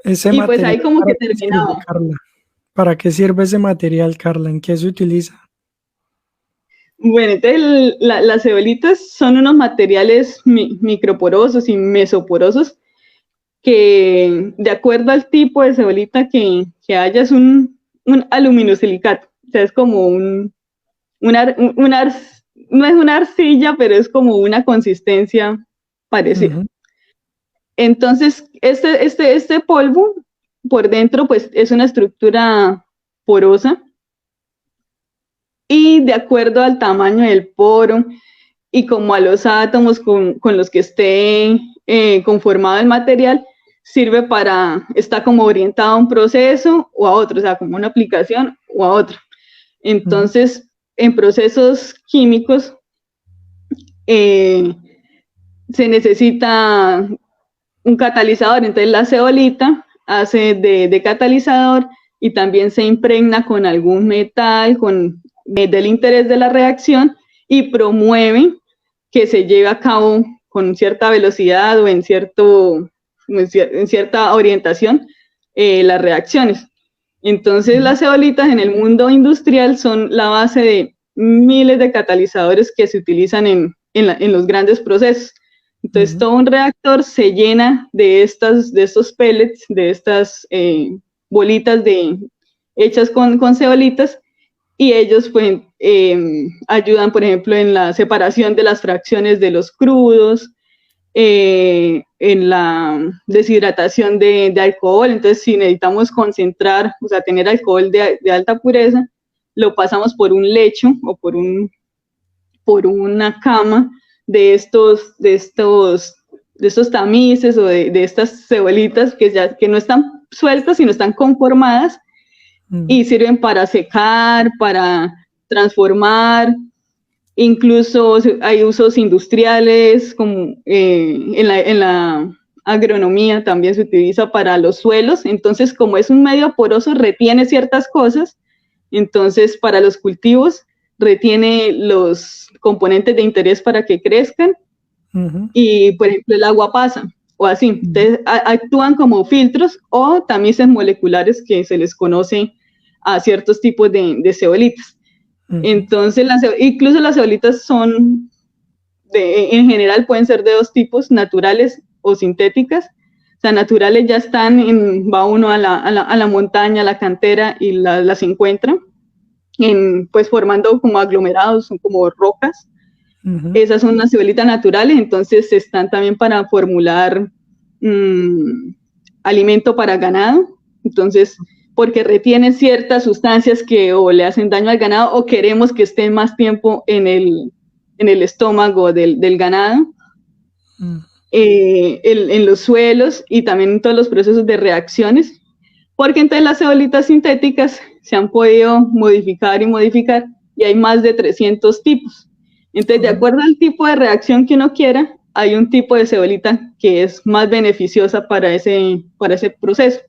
Ese Y pues material, ahí como ¿para que qué sirve, terminaba. Carla? ¿Para qué sirve ese material, Carla? ¿En qué se utiliza? Bueno, entonces las ceolitas son unos materiales microporosos y mesoporosos que de acuerdo al tipo de ceolita que haya es un aluminosilicato. O sea, es como no es una arcilla, pero es como una consistencia parecida. Entonces, este polvo por dentro pues es una estructura porosa y de acuerdo al tamaño del poro y como a los átomos con los que esté conformado el material, está como orientado a un proceso o a otro, o sea, como una aplicación o a otro. Entonces, en procesos químicos se necesita un catalizador, entonces la zeolita hace de catalizador y también se impregna con algún metal del interés de la reacción y promueve que se lleve a cabo con cierta velocidad o en cierta orientación las reacciones. Entonces las zeolitas en el mundo industrial son la base de miles de catalizadores que se utilizan en los grandes procesos. Entonces todo un reactor se llena de estos pellets, de estas bolitas hechas con zeolitas y ellos pues ayudan, por ejemplo, en la separación de las fracciones de los crudos, en la deshidratación de alcohol. Entonces, si necesitamos concentrar, o sea, tener alcohol de alta pureza, lo pasamos por un lecho o por una cama de estos tamices o de estas ceolitas que no están sueltas, sino están conformadas y sirven para secar, para transformar. Incluso hay usos industriales, como en la agronomía también se utiliza para los suelos. Entonces, como es un medio poroso, retiene ciertas cosas. Entonces, para los cultivos, retiene los componentes de interés para que crezcan. Y, por ejemplo, el agua pasa, o así. Entonces, actúan como filtros o tamices moleculares que se les conoce a ciertos tipos de zeolitas. Entonces, incluso las zeolitas en general pueden ser de dos tipos, naturales o sintéticas. O sea, naturales ya va uno a la montaña, a la cantera y las encuentra, pues formando como aglomerados, son como rocas. Esas son unas zeolitas naturales, entonces están también para formular alimento para ganado. Entonces, porque retienen ciertas sustancias que o le hacen daño al ganado o queremos que estén más tiempo en el estómago del ganado, en los suelos y también en todos los procesos de reacciones, porque entonces las zeolitas sintéticas se han podido modificar y hay más de 300 tipos. Entonces, de acuerdo al tipo de reacción que uno quiera, hay un tipo de zeolita que es más beneficiosa para ese proceso.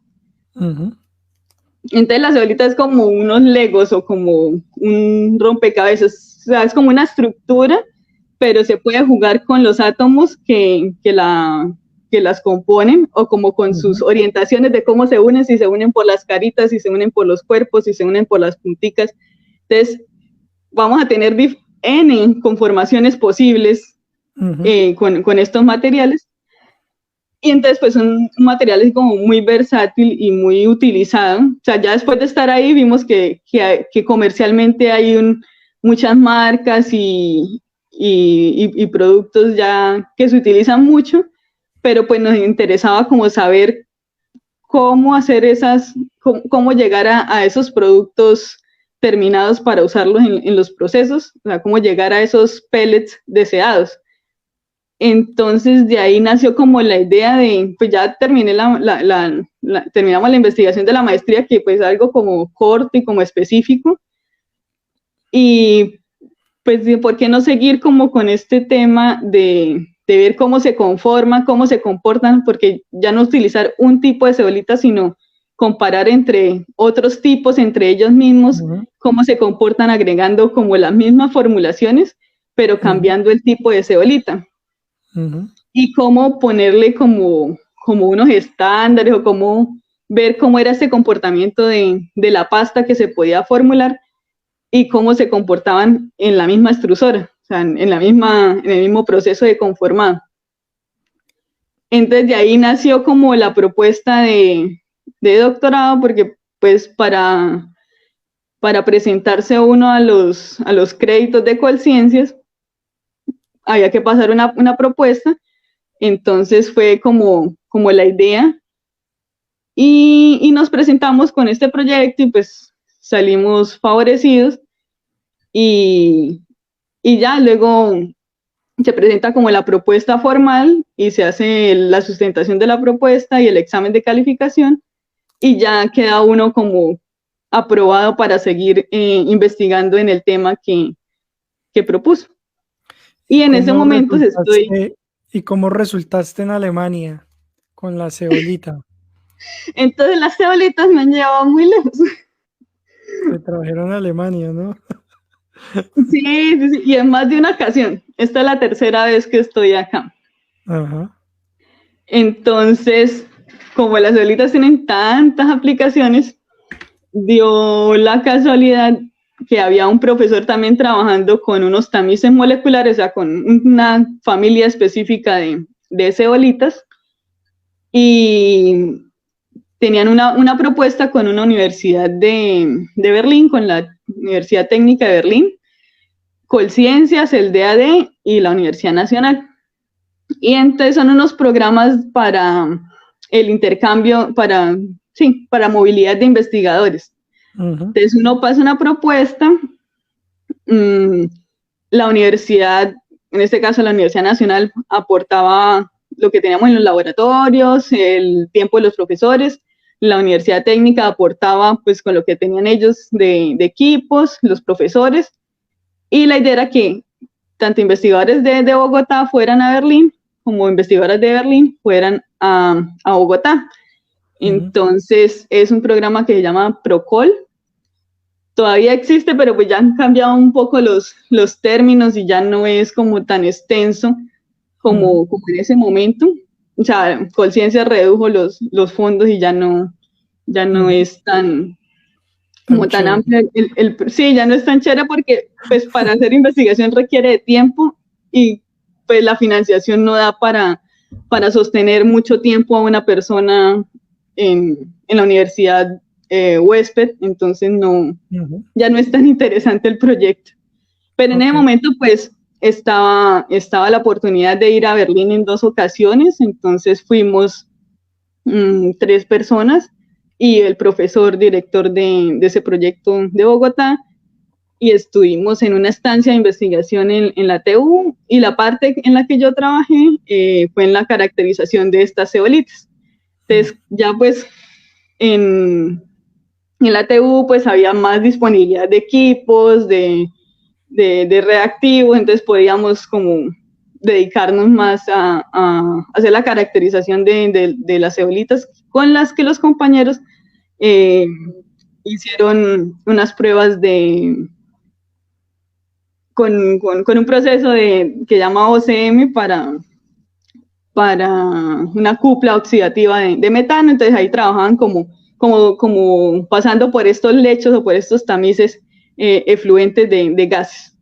Entonces la zeolita es como unos legos o como un rompecabezas, o sea, es como una estructura, pero se puede jugar con los átomos que las componen o como con sus orientaciones de cómo se unen, si se unen por las caritas, si se unen por los cuerpos, si se unen por las punticas. Entonces vamos a tener N conformaciones posibles con estos materiales. Y entonces, pues, son materiales como muy versátil y muy utilizado. O sea, ya después de estar ahí vimos que comercialmente hay muchas marcas y productos ya que se utilizan mucho, pero pues nos interesaba como saber cómo hacer cómo llegar a esos productos terminados para usarlos en los procesos, o sea, cómo llegar a esos pellets deseados. Entonces de ahí nació como la idea de, pues ya terminé terminamos la investigación de la maestría, que pues algo como corto y como específico, y pues ¿por qué no seguir como con este tema de ver cómo se conforman, cómo se comportan, porque ya no utilizar un tipo de cebolita, sino comparar entre otros tipos, entre ellos mismos, cómo se comportan agregando como las mismas formulaciones, pero cambiando el tipo de cebolita. Y cómo ponerle como unos estándares o cómo ver cómo era ese comportamiento de la pasta que se podía formular y cómo se comportaban en la misma extrusora, o sea, en el mismo proceso de conformado. Entonces de ahí nació como la propuesta de doctorado, porque pues para presentarse uno a los créditos de Colciencias había que pasar una propuesta. Entonces fue como la idea y nos presentamos con este proyecto y pues salimos favorecidos y ya luego se presenta como la propuesta formal y se hace la sustentación de la propuesta y el examen de calificación y ya queda uno como aprobado para seguir investigando en el tema que propuso. Y en ese momento estoy... ¿Y cómo resultaste en Alemania con la cebolita? Entonces las cebolitas me han llevado muy lejos. Te trajeron a Alemania, ¿no? Sí, y en más de una ocasión. Esta es la tercera vez que estoy acá. Ajá. Entonces, como las ceolitas tienen tantas aplicaciones, dio la casualidad que había un profesor también trabajando con unos tamices moleculares, o sea, con una familia específica de ceolitas, y tenían una propuesta con una universidad de Berlín, con la Universidad Técnica de Berlín, Colciencias, el DAD y la Universidad Nacional. Y entonces son unos programas para el intercambio, para movilidad de investigadores. Entonces uno pasa una propuesta, la universidad, en este caso la Universidad Nacional, aportaba lo que teníamos en los laboratorios, el tiempo de los profesores, la Universidad Técnica aportaba pues con lo que tenían ellos de equipos, los profesores, y la idea era que tanto investigadores de Bogotá fueran a Berlín, como investigadoras de Berlín fueran a Bogotá. Entonces es un programa que se llama PROCOL. Todavía existe, pero pues ya han cambiado un poco los términos y ya no es como tan extenso como en ese momento. O sea, Colciencias redujo los fondos y ya no es tan amplio. Sí, ya no es tan chévere porque pues para hacer investigación requiere de tiempo y pues la financiación no da para sostener mucho tiempo a una persona en la universidad huésped, entonces ya no es tan interesante el proyecto. Pero en ese momento pues estaba la oportunidad de ir a Berlín en 2 ocasiones, entonces fuimos 3 personas y el profesor director de ese proyecto de Bogotá, y estuvimos en una estancia de investigación en la TU, y la parte en la que yo trabajé fue en la caracterización de estas ceolitas. Entonces ya pues en la TU pues había más disponibilidad de equipos, de reactivos, entonces podíamos como dedicarnos más a hacer la caracterización de las ceolitas, con las que los compañeros hicieron unas pruebas con un proceso que llama OCM para una cupla oxidativa de metano. Entonces ahí trabajaban como pasando por estos lechos o por estos tamices efluentes de gases.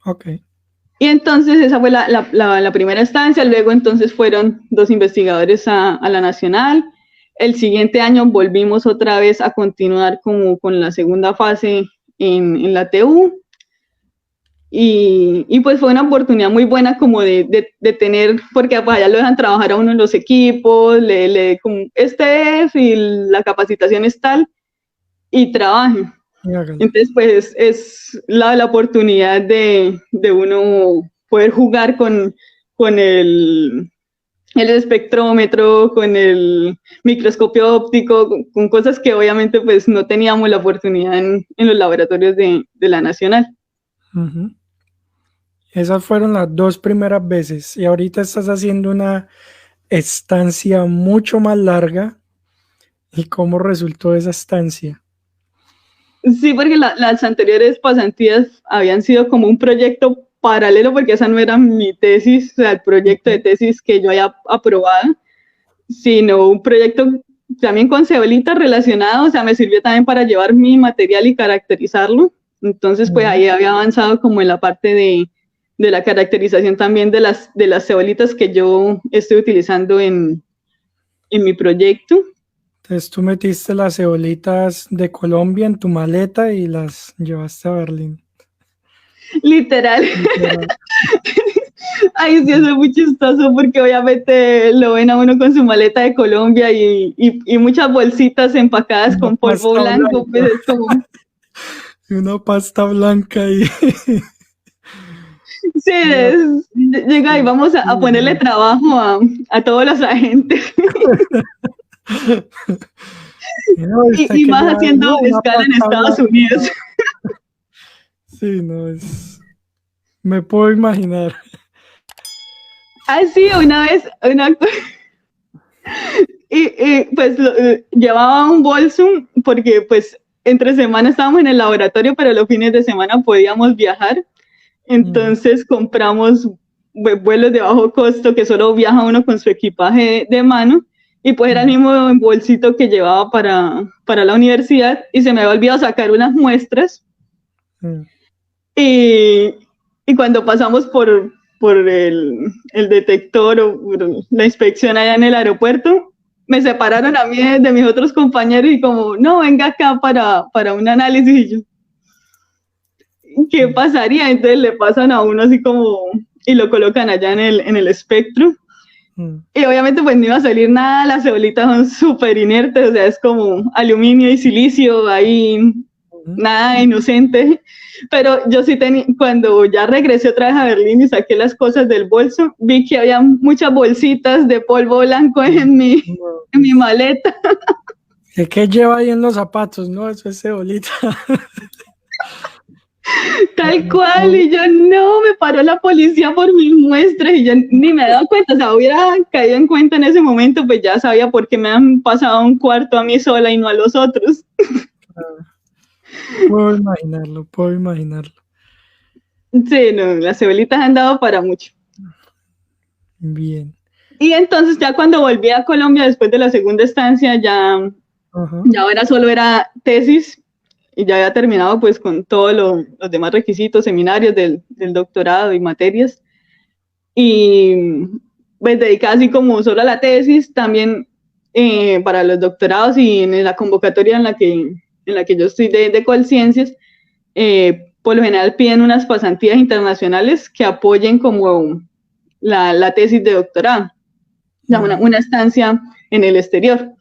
Okay. Y entonces esa fue la primera estancia. Luego entonces fueron 2 investigadores a la Nacional. El siguiente año volvimos otra vez a continuar como con la segunda fase en la TU. Y pues fue una oportunidad muy buena como de tener, porque allá lo dejan trabajar a uno en los equipos, como y la capacitación es tal, y trabaje. Entonces pues es la oportunidad de uno poder jugar con el espectrómetro, con el microscopio óptico, con cosas que obviamente pues no teníamos la oportunidad en los laboratorios de la Nacional. Ujú. Esas fueron las 2 primeras veces y ahorita estás haciendo una estancia mucho más larga. ¿Y cómo resultó esa estancia? Sí, porque las anteriores pasantías habían sido como un proyecto paralelo, porque esa no era mi tesis, o sea, el proyecto de tesis que yo había aprobado, sino un proyecto también con cebolitas relacionado, o sea, me sirvió también para llevar mi material y caracterizarlo. Entonces, pues ahí había avanzado como en la parte de la caracterización también de las cebolitas que yo estoy utilizando en mi proyecto. Entonces tú metiste las cebolitas de Colombia en tu maleta y las llevaste a Berlín. Literal. Ay, sí, eso es muy chistoso porque obviamente lo ven a uno con su maleta de Colombia y muchas bolsitas empacadas con polvo blanco, pues es como... Y una pasta blanca ahí. Sí, llega y vamos a ponerle trabajo a todos los agentes. y más haciendo escala en Estados Unidos. Sí, me puedo imaginar. Ah, sí, una vez, pues llevaba un bolso porque pues entre semana estábamos en el laboratorio, pero los fines de semana podíamos viajar. Entonces compramos vuelos de bajo costo que solo viaja uno con su equipaje de mano y pues era el mismo bolsito que llevaba para la universidad y se me había olvidado sacar unas muestras y cuando pasamos por el detector o por la inspección allá en el aeropuerto, me separaron a mí de mis otros compañeros y como, no, venga acá para un análisis y yo, ¿qué pasaría? Entonces le pasan a uno así como, y lo colocan allá en el espectro. Y obviamente pues no iba a salir nada, las cebolitas son súper inertes, o sea, es como aluminio y silicio, ahí nada inocente. Pero yo sí tenía, cuando ya regresé otra vez a Berlín y saqué las cosas del bolso, vi que había muchas bolsitas de polvo blanco en mi maleta. ¿Qué lleva ahí en los zapatos? No, eso es cebolita. Tal cual, y yo no, me paró la policía por mis muestras y yo ni me he dado cuenta, o sea, hubiera caído en cuenta en ese momento, pues ya sabía por qué me han pasado un cuarto a mí sola y no a los otros. Puedo imaginarlo. Sí, no, las cebolitas han dado para mucho. Bien. Y entonces ya cuando volví a Colombia después de la segunda estancia, ya ahora solo era tesis y ya había terminado pues con todos los demás requisitos, seminarios del doctorado y materias. Y pues dedicada así como solo a la tesis, también para los doctorados y en la convocatoria en la que yo estoy de Colciencias, por lo general piden unas pasantías internacionales que apoyen como la tesis de doctorado, una estancia en el exterior.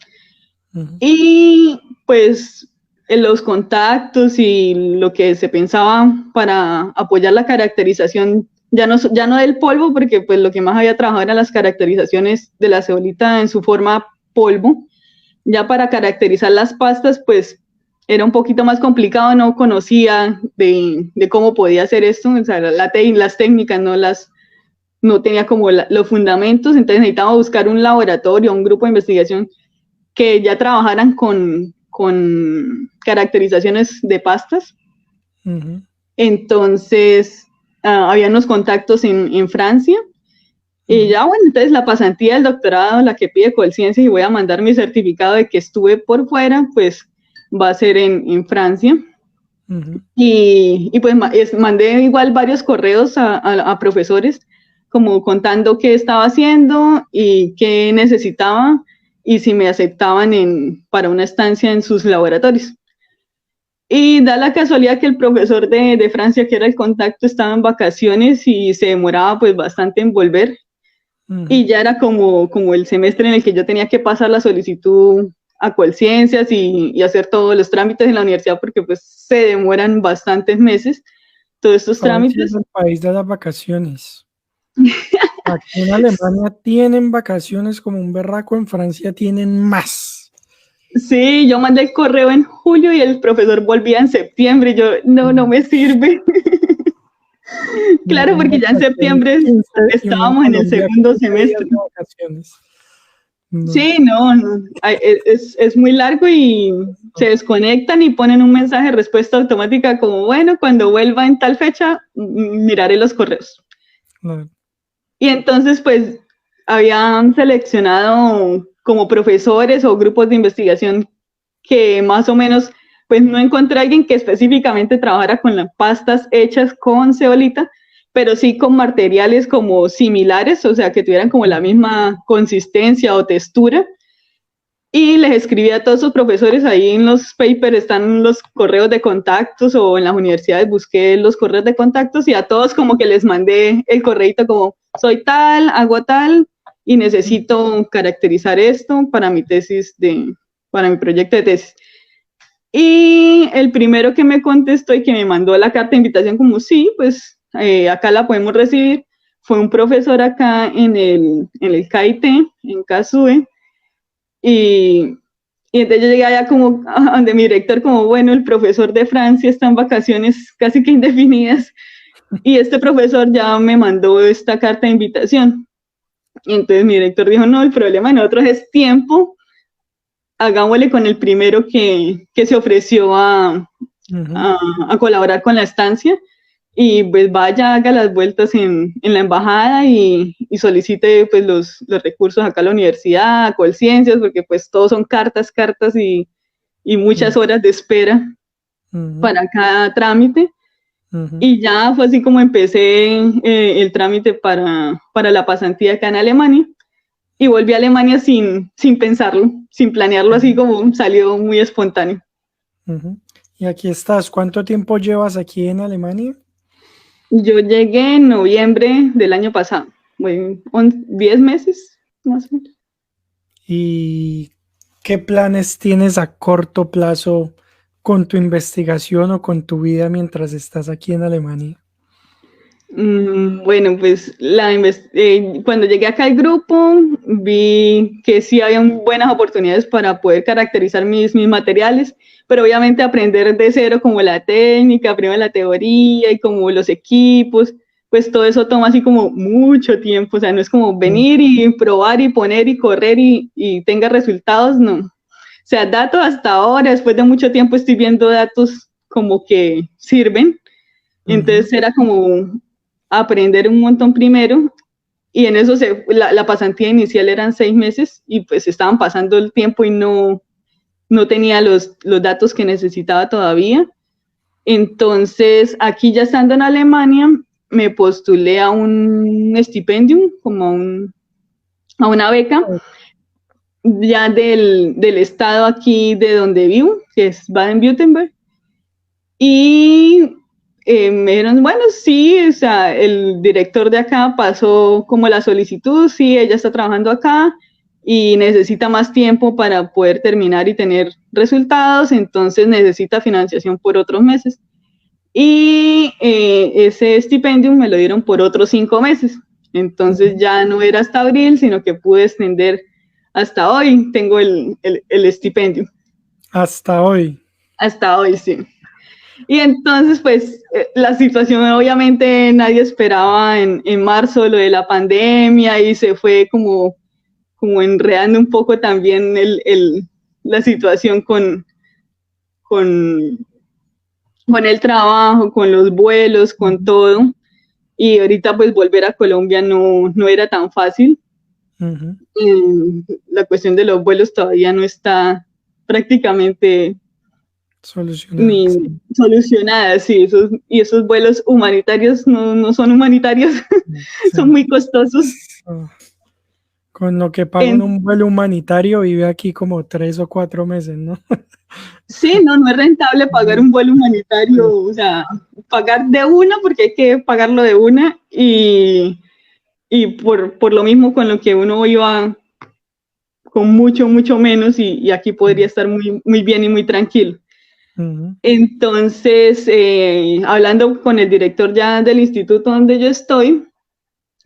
Y pues en los contactos y lo que se pensaba para apoyar la caracterización, ya no del polvo, porque pues lo que más había trabajado eran las caracterizaciones de la cebolita en su forma polvo. Ya para caracterizar las pastas, pues era un poquito más complicado, no conocía de cómo podía hacer esto, o sea, las técnicas no tenía como los fundamentos, entonces necesitaba buscar un laboratorio, un grupo de investigación que ya trabajaran con caracterizaciones de pastas. Entonces, había unos contactos en Francia. Y ya, bueno, entonces la pasantía del doctorado, la que pide Colciencias, y voy a mandar mi certificado de que estuve por fuera, pues va a ser en Francia. Y pues mandé igual varios correos a profesores, como contando qué estaba haciendo y qué necesitaba, y si me aceptaban para una estancia en sus laboratorios. Y da la casualidad que el profesor de Francia, que era el contacto, estaba en vacaciones y se demoraba pues bastante en volver. Y ya era como el semestre en el que yo tenía que pasar la solicitud a Colciencias y hacer todos los trámites en la universidad, porque pues se demoran bastantes meses. todos estos Francia trámites. es el país de las vacaciones. Aquí en Alemania tienen vacaciones como un berraco, en Francia tienen más. Sí, yo mandé el correo en julio y el profesor volvía en septiembre y yo, no me sirve. Claro, porque ya en septiembre 15 y uno en estábamos en el Colombia segundo 15 días semestre. de vacaciones. No, Sí, no, es muy largo y se desconectan y ponen un mensaje de respuesta automática como, bueno, cuando vuelva en tal fecha, miraré los correos. no. Y entonces, pues, habían seleccionado como profesores o grupos de investigación que más o menos, pues no encontré a alguien que específicamente trabajara con las pastas hechas con ceolita, pero sí con materiales como similares, o sea, que tuvieran como la misma consistencia o textura. Y les escribí a todos sus profesores, ahí en los papers están los correos de contactos o en las universidades busqué los correos de contactos y a todos como que les mandé el correito como soy tal, hago tal y necesito caracterizar esto para mi tesis para mi proyecto de tesis. Y el primero que me contestó y que me mandó la carta de invitación como sí, pues acá la podemos recibir, fue un profesor acá en el KIT, en KSUE, y entonces yo llegué allá como donde mi director como, bueno, el profesor de Francia está en vacaciones casi que indefinidas y este profesor ya me mandó esta carta de invitación. Y entonces mi director dijo, no, el problema de nosotros es tiempo, hagámosle con el primero que se ofreció a colaborar con la estancia y pues vaya, haga las vueltas en la embajada y solicite pues los recursos acá a la universidad, a Colciencias, porque pues todos son cartas y muchas horas de espera para cada trámite. Y ya fue así como empecé el trámite para la pasantía acá en Alemania y volví a Alemania sin pensarlo, sin planearlo, así como salió muy espontáneo. Y aquí estás. ¿Cuánto tiempo llevas aquí en Alemania? Yo llegué en noviembre del año pasado, 10 meses más o menos. ¿Y qué planes tienes a corto plazo con tu investigación o con tu vida mientras estás aquí en Alemania? Bueno, pues cuando llegué acá al grupo vi que sí había buenas oportunidades para poder caracterizar mis materiales, pero obviamente aprender de cero como la técnica, primero la teoría y como los equipos, pues todo eso toma así como mucho tiempo, o sea, no es como venir y probar y poner y correr y tenga resultados, no. O sea, datos hasta ahora, después de mucho tiempo estoy viendo datos como que sirven, entonces era como aprender un montón primero y en eso la pasantía inicial eran 6 meses y pues estaban pasando el tiempo y no tenía los datos que necesitaba todavía. Entonces aquí ya estando en Alemania me postulé a un estipendium, como a una beca ya del estado aquí de donde vivo, que es Baden-Württemberg, y me dijeron, bueno, sí, o sea, el director de acá pasó como la solicitud, sí, ella está trabajando acá y necesita más tiempo para poder terminar y tener resultados, entonces necesita financiación por otros meses. Y ese estipendio me lo dieron por otros 5 meses, entonces ya no era hasta abril, sino que pude extender hasta hoy, tengo el estipendio. Hasta hoy. Hasta hoy, sí. Y entonces, pues, la situación obviamente nadie esperaba en marzo lo de la pandemia y se fue como enredando un poco también la situación con el trabajo, con los vuelos, con todo. Y ahorita pues volver a Colombia no era tan fácil. La cuestión de los vuelos todavía no está prácticamente solucionada, sí, esos vuelos humanitarios no son humanitarios, sí. Son muy costosos. Con lo que pago en un vuelo humanitario vive aquí como 3 o 4 meses, ¿no? Sí, no es rentable pagar un vuelo humanitario, o sea, pagar de una porque hay que pagarlo de una y por lo mismo con lo que uno iba con mucho menos y aquí podría estar muy, muy bien y muy tranquilo. Entonces, hablando con el director ya del instituto donde yo estoy,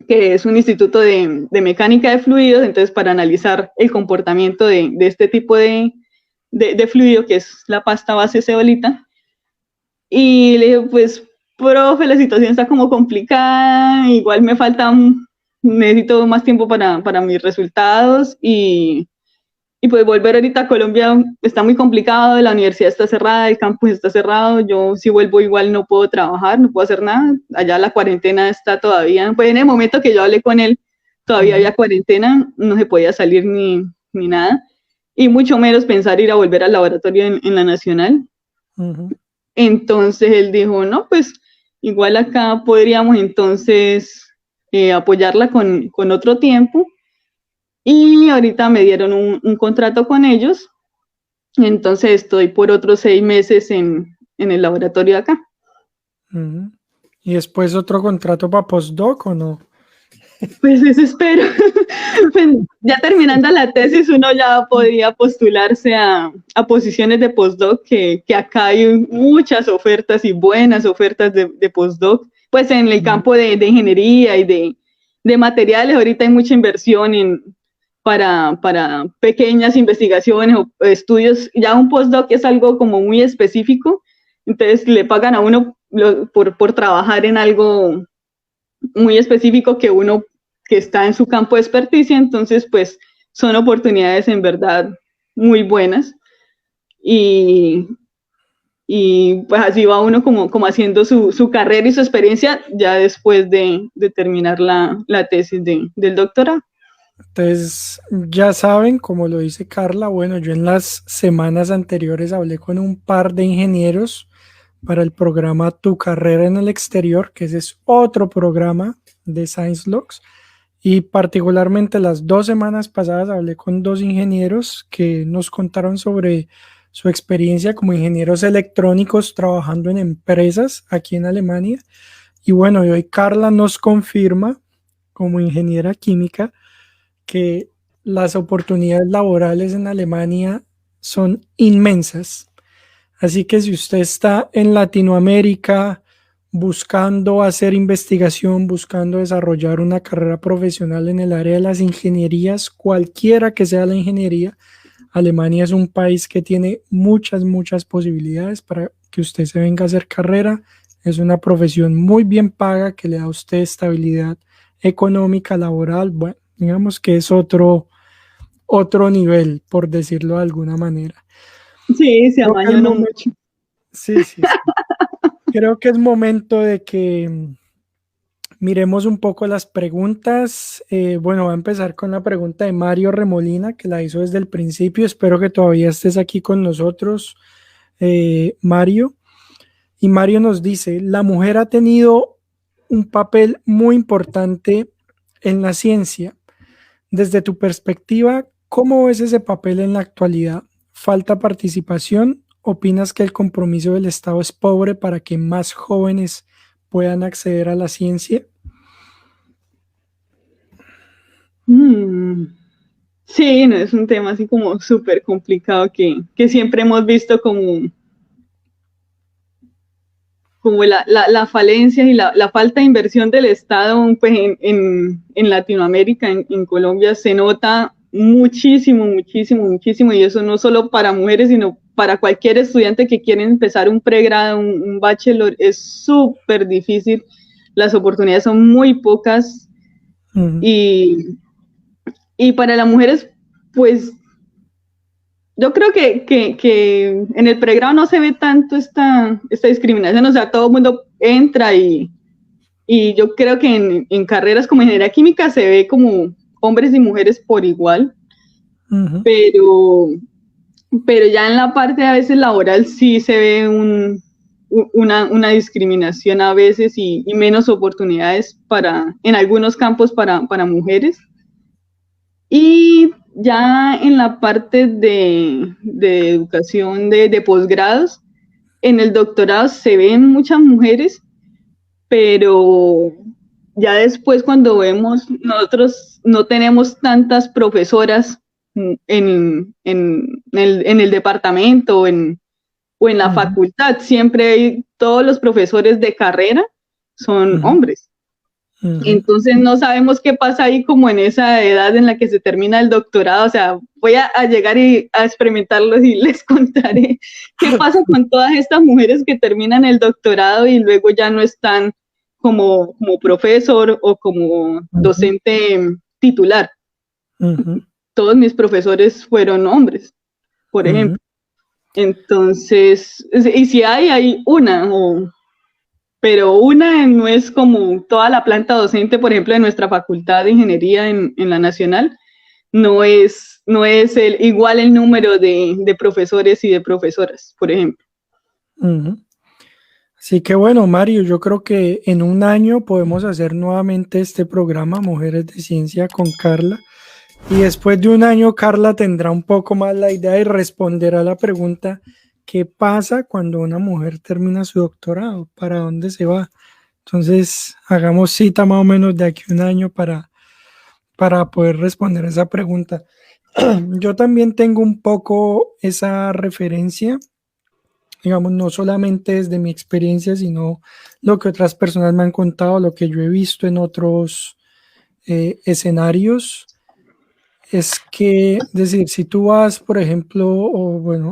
que es un instituto de mecánica de fluidos, entonces para analizar el comportamiento de este tipo de fluido, que es la pasta base cebolita, y le dije, pues, profe, la situación está como complicada, igual me falta, necesito más tiempo para mis resultados, y pues volver ahorita a Colombia está muy complicado, la universidad está cerrada, el campus está cerrado, yo si vuelvo igual no puedo trabajar, no puedo hacer nada, allá la cuarentena está todavía, pues en el momento que yo hablé con él, todavía había cuarentena, no se podía salir ni nada, y mucho menos pensar ir a volver al laboratorio en la Nacional. Entonces él dijo, no, pues igual acá podríamos entonces apoyarla con otro tiempo, y ahorita me dieron un contrato con ellos, entonces estoy por otros 6 meses en el laboratorio de acá. ¿Y después otro contrato para postdoc o no? Pues eso espero. Pues ya terminando la tesis, uno ya podría postularse a posiciones de postdoc, que acá hay muchas ofertas y buenas ofertas de postdoc. Pues en el campo de ingeniería y de materiales, ahorita hay mucha inversión para pequeñas investigaciones o estudios. Ya un postdoc es algo como muy específico, entonces le pagan a uno por trabajar en algo muy específico que está en su campo de experticia, entonces pues son oportunidades en verdad muy buenas, y pues así va uno como haciendo su carrera y su experiencia ya después de terminar la tesis del doctorado. Entonces, ya saben, como lo dice Carla, bueno, yo en las semanas anteriores hablé con un par de ingenieros para el programa Tu Carrera en el Exterior, que ese es otro programa de ScienceLogs. Y particularmente las 2 semanas pasadas hablé con 2 ingenieros que nos contaron sobre su experiencia como ingenieros electrónicos trabajando en empresas aquí en Alemania. Y bueno, y hoy Carla nos confirma como ingeniera química que las oportunidades laborales en Alemania son inmensas. Así que si usted está en Latinoamérica buscando hacer investigación, buscando desarrollar una carrera profesional en el área de las ingenierías, cualquiera que sea la ingeniería, Alemania es un país que tiene muchas, muchas posibilidades para que usted se venga a hacer carrera. Es una profesión muy bien paga que le da a usted estabilidad económica, laboral. Bueno, digamos que es otro nivel, por decirlo de alguna manera. Sí, se amañó mucho. Sí. Creo que es momento de que miremos un poco las preguntas. Bueno, voy a empezar con la pregunta de Mario Remolina, que la hizo desde el principio. Espero que todavía estés aquí con nosotros, Mario. Y Mario nos dice, la mujer ha tenido un papel muy importante en la ciencia. Desde tu perspectiva, ¿cómo ves ese papel en la actualidad? ¿Falta participación? ¿Opinas que el compromiso del Estado es pobre para que más jóvenes puedan acceder a la ciencia? Sí, no, es un tema así como súper complicado que siempre hemos visto como la falencia y la falta de inversión del Estado, pues en Latinoamérica, en Colombia, se nota muchísimo, y eso no solo para mujeres, sino para cualquier estudiante que quiere empezar un pregrado, un bachelor, es súper difícil, las oportunidades son muy pocas, y para las mujeres, pues yo creo que en el pregrado no se ve tanto esta discriminación, o sea, todo el mundo entra, y yo creo que en carreras como ingeniería química se ve como hombres y mujeres por igual, pero ya en la parte a veces laboral sí se ve una discriminación a veces, y menos oportunidades en algunos campos para mujeres. Y ya en la parte de educación de posgrados, en el doctorado se ven muchas mujeres, pero ya después cuando vemos, nosotros no tenemos tantas profesoras en el departamento, o en la facultad, siempre todos los profesores de carrera son hombres. Entonces no sabemos qué pasa ahí como en esa edad en la que se termina el doctorado. O sea, voy a llegar a experimentarlo y les contaré qué pasa con todas estas mujeres que terminan el doctorado y luego ya no están como profesor o como docente titular. Todos mis profesores fueron hombres, por ejemplo. Entonces, y si hay una, pero una no es como toda la planta docente, por ejemplo, de nuestra facultad de ingeniería en la nacional, no es igual el número de profesores y de profesoras, por ejemplo. Así que bueno, Mario, yo creo que en un año podemos hacer nuevamente este programa Mujeres de Ciencia con Carla. Y después de un año, Carla tendrá un poco más la idea y responderá a la pregunta: ¿qué pasa cuando una mujer termina su doctorado? ¿Para dónde se va? Entonces, hagamos cita más o menos de aquí a un año para poder responder esa pregunta. Yo también tengo un poco esa referencia, digamos, no solamente desde mi experiencia, sino lo que otras personas me han contado, lo que yo he visto en otros escenarios. Es que, es decir, si tú vas, por ejemplo,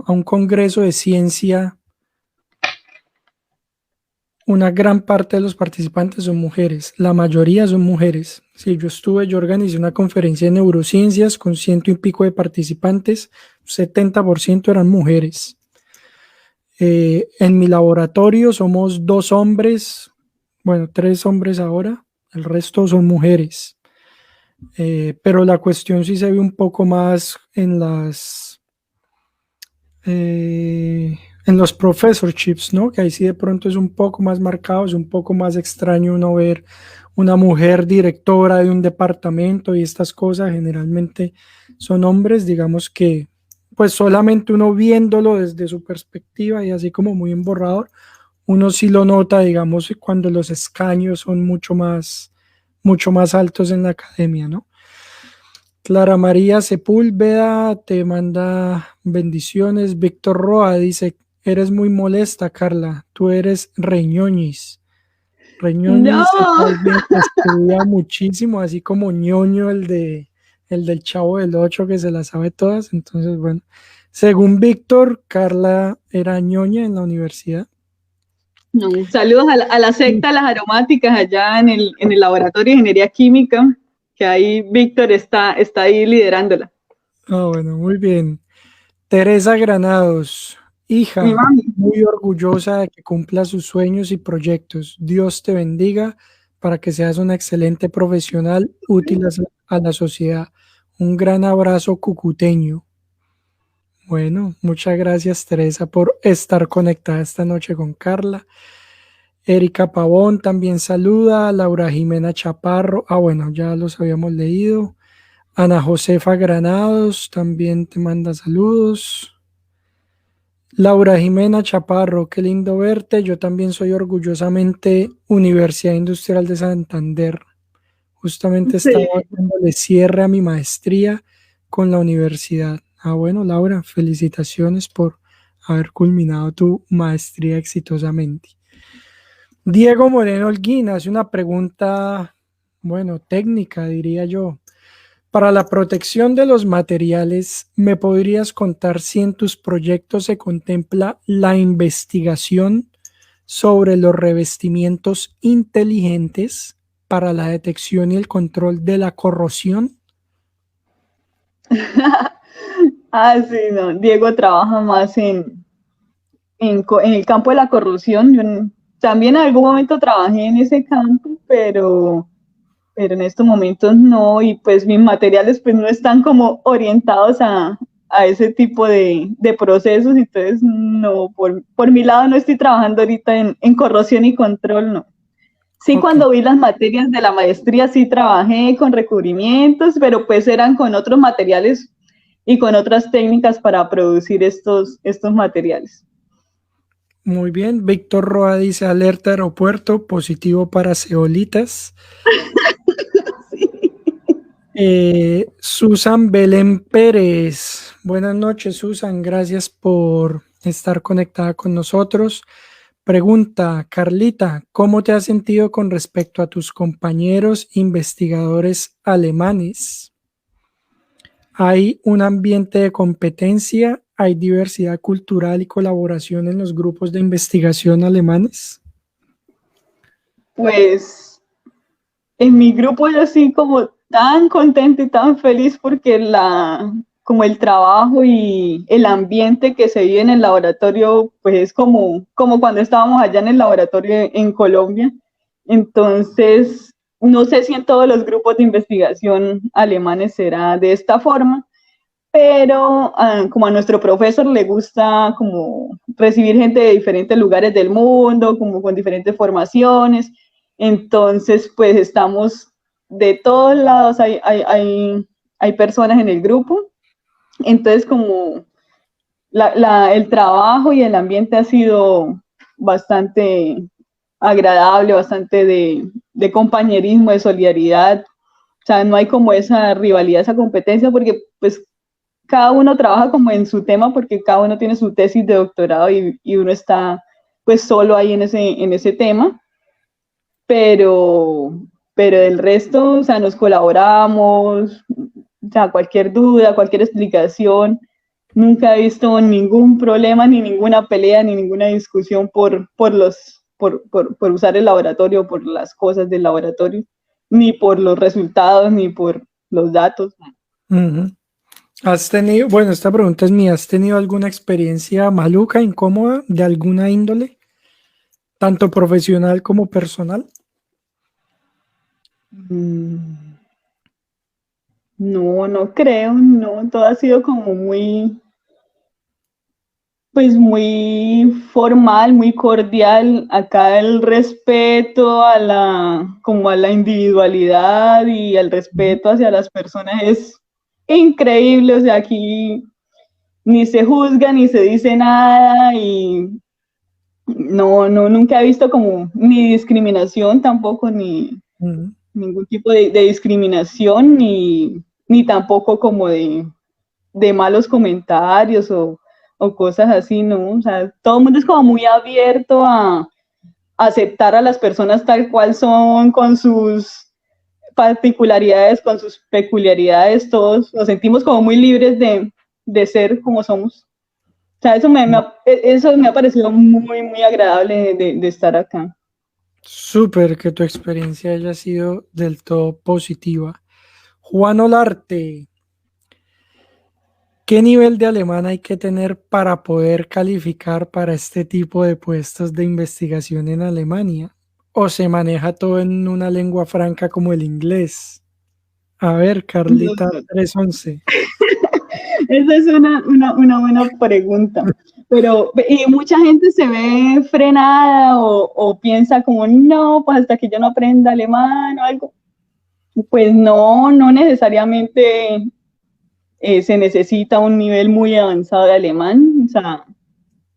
a un congreso de ciencia, una gran parte de los participantes son mujeres, la mayoría son mujeres. Si yo organicé una conferencia de neurociencias con 100 y pico de participantes, 70% eran mujeres. En mi laboratorio somos 2 hombres, bueno, 3 hombres ahora, el resto son mujeres. Pero la cuestión sí se ve un poco más en los professorships, ¿no? Que ahí sí de pronto es un poco más marcado, es un poco más extraño uno ver una mujer directora de un departamento y estas cosas. Generalmente son hombres, digamos que pues solamente uno viéndolo desde su perspectiva y así como muy emborrador, uno sí lo nota, digamos, cuando los escaños son mucho más altos en la academia, ¿no? Clara María Sepúlveda te manda bendiciones. Víctor Roa dice: eres muy molesta, Carla. Tú eres reñoñis. Reñoñis es ¡No! alguien que estudia muchísimo, así como ñoño, el del Chavo del Ocho, que se las sabe todas. Entonces, bueno, según Víctor, Carla era ñoña en la universidad. No, saludos a la secta de las aromáticas allá en el laboratorio de ingeniería química, que ahí Víctor está ahí liderándola. Bueno, muy bien. Teresa Granados, Mi hija, mami. muy orgullosa de que cumpla sus sueños y proyectos. Dios te bendiga para que seas una excelente profesional útil a la sociedad. Un gran abrazo cucuteño. Bueno, muchas gracias, Teresa, por estar conectada esta noche con Carla. Erika Pavón también saluda. Laura Jimena Chaparro. Bueno, ya los habíamos leído. Ana Josefa Granados también te manda saludos. Laura Jimena Chaparro, qué lindo verte. Yo también soy orgullosamente Universidad Industrial de Santander. Justamente estaba Sí. dándole cierre a mi maestría con la universidad. Bueno, Laura, felicitaciones por haber culminado tu maestría exitosamente. Diego Moreno Holguín hace una pregunta, bueno, técnica, diría yo. Para la protección de los materiales, ¿me podrías contar si en tus proyectos se contempla la investigación sobre los revestimientos inteligentes para la detección y el control de la corrosión? Sí, no. Diego trabaja más en el campo de la corrosión. Yo también en algún momento trabajé en ese campo, pero en estos momentos no, y pues mis materiales pues no están como orientados a ese tipo de procesos, entonces no, por mi lado no estoy trabajando ahorita en corrosión y control, no. Sí, Ok, cuando vi las materias de la maestría sí trabajé con recubrimientos, pero pues eran con otros materiales y con otras técnicas para producir estos materiales. muy bien. Víctor Roa dice: alerta aeropuerto, positivo para ceolitas. Susan Belén Pérez. Buenas noches, Susan. Gracias por estar conectada con nosotros. Pregunta, Carlita, ¿cómo te has sentido con respecto a tus compañeros investigadores alemanes? ¿Hay un ambiente de competencia? ¿Hay diversidad cultural y colaboración en los grupos de investigación alemanes? Pues en mi grupo yo así como tan contenta y tan feliz porque como el trabajo y el ambiente que se vive en el laboratorio, pues es como cuando estábamos allá en el laboratorio en Colombia. Entonces, no sé si en todos los grupos de investigación alemanes será de esta forma, pero como a nuestro profesor le gusta como recibir gente de diferentes lugares del mundo, como con diferentes formaciones, entonces pues estamos de todos lados, hay personas en el grupo, entonces como el trabajo y el ambiente ha sido bastante agradable, bastante de compañerismo, de solidaridad, o sea, no hay como esa rivalidad, esa competencia, porque pues cada uno trabaja como en su tema porque cada uno tiene su tesis de doctorado y uno está pues solo ahí en ese tema, pero, pero del resto, o sea, nos colaboramos, o sea, cualquier duda, cualquier explicación, nunca he visto ningún problema, ni ninguna pelea, ni ninguna discusión por usar el laboratorio, por las cosas del laboratorio, ni por los resultados, ni por los datos. Uh-huh. ¿Has tenido, bueno, esta pregunta es mía, ¿has tenido alguna experiencia maluca, incómoda, de alguna índole, tanto profesional como personal? No, no creo, no, todo ha sido como muy, pues muy formal, muy cordial. Acá el respeto como a la individualidad y el respeto hacia las personas es increíble, o sea, aquí ni se juzga, ni se dice nada y no, nunca he visto como ni discriminación tampoco, ni Uh-huh. ningún tipo de discriminación, ni tampoco como de malos comentarios o cosas así, ¿no? O sea, todo el mundo es como muy abierto a aceptar a las personas tal cual son, con sus particularidades, con sus peculiaridades, todos nos sentimos como muy libres de ser como somos. O sea, eso me ha parecido muy, muy agradable de estar acá. Súper que tu experiencia haya sido del todo positiva. Juan Olarte, ¿qué nivel de alemán hay que tener para poder calificar para este tipo de puestos de investigación en Alemania? ¿O se maneja todo en una lengua franca como el inglés? A ver, Carlita 311. Esa es una buena pregunta. Pero y mucha gente se ve frenada o piensa como, no, pues hasta que yo no aprenda alemán o algo. Pues no, no necesariamente se necesita un nivel muy avanzado de alemán. O sea,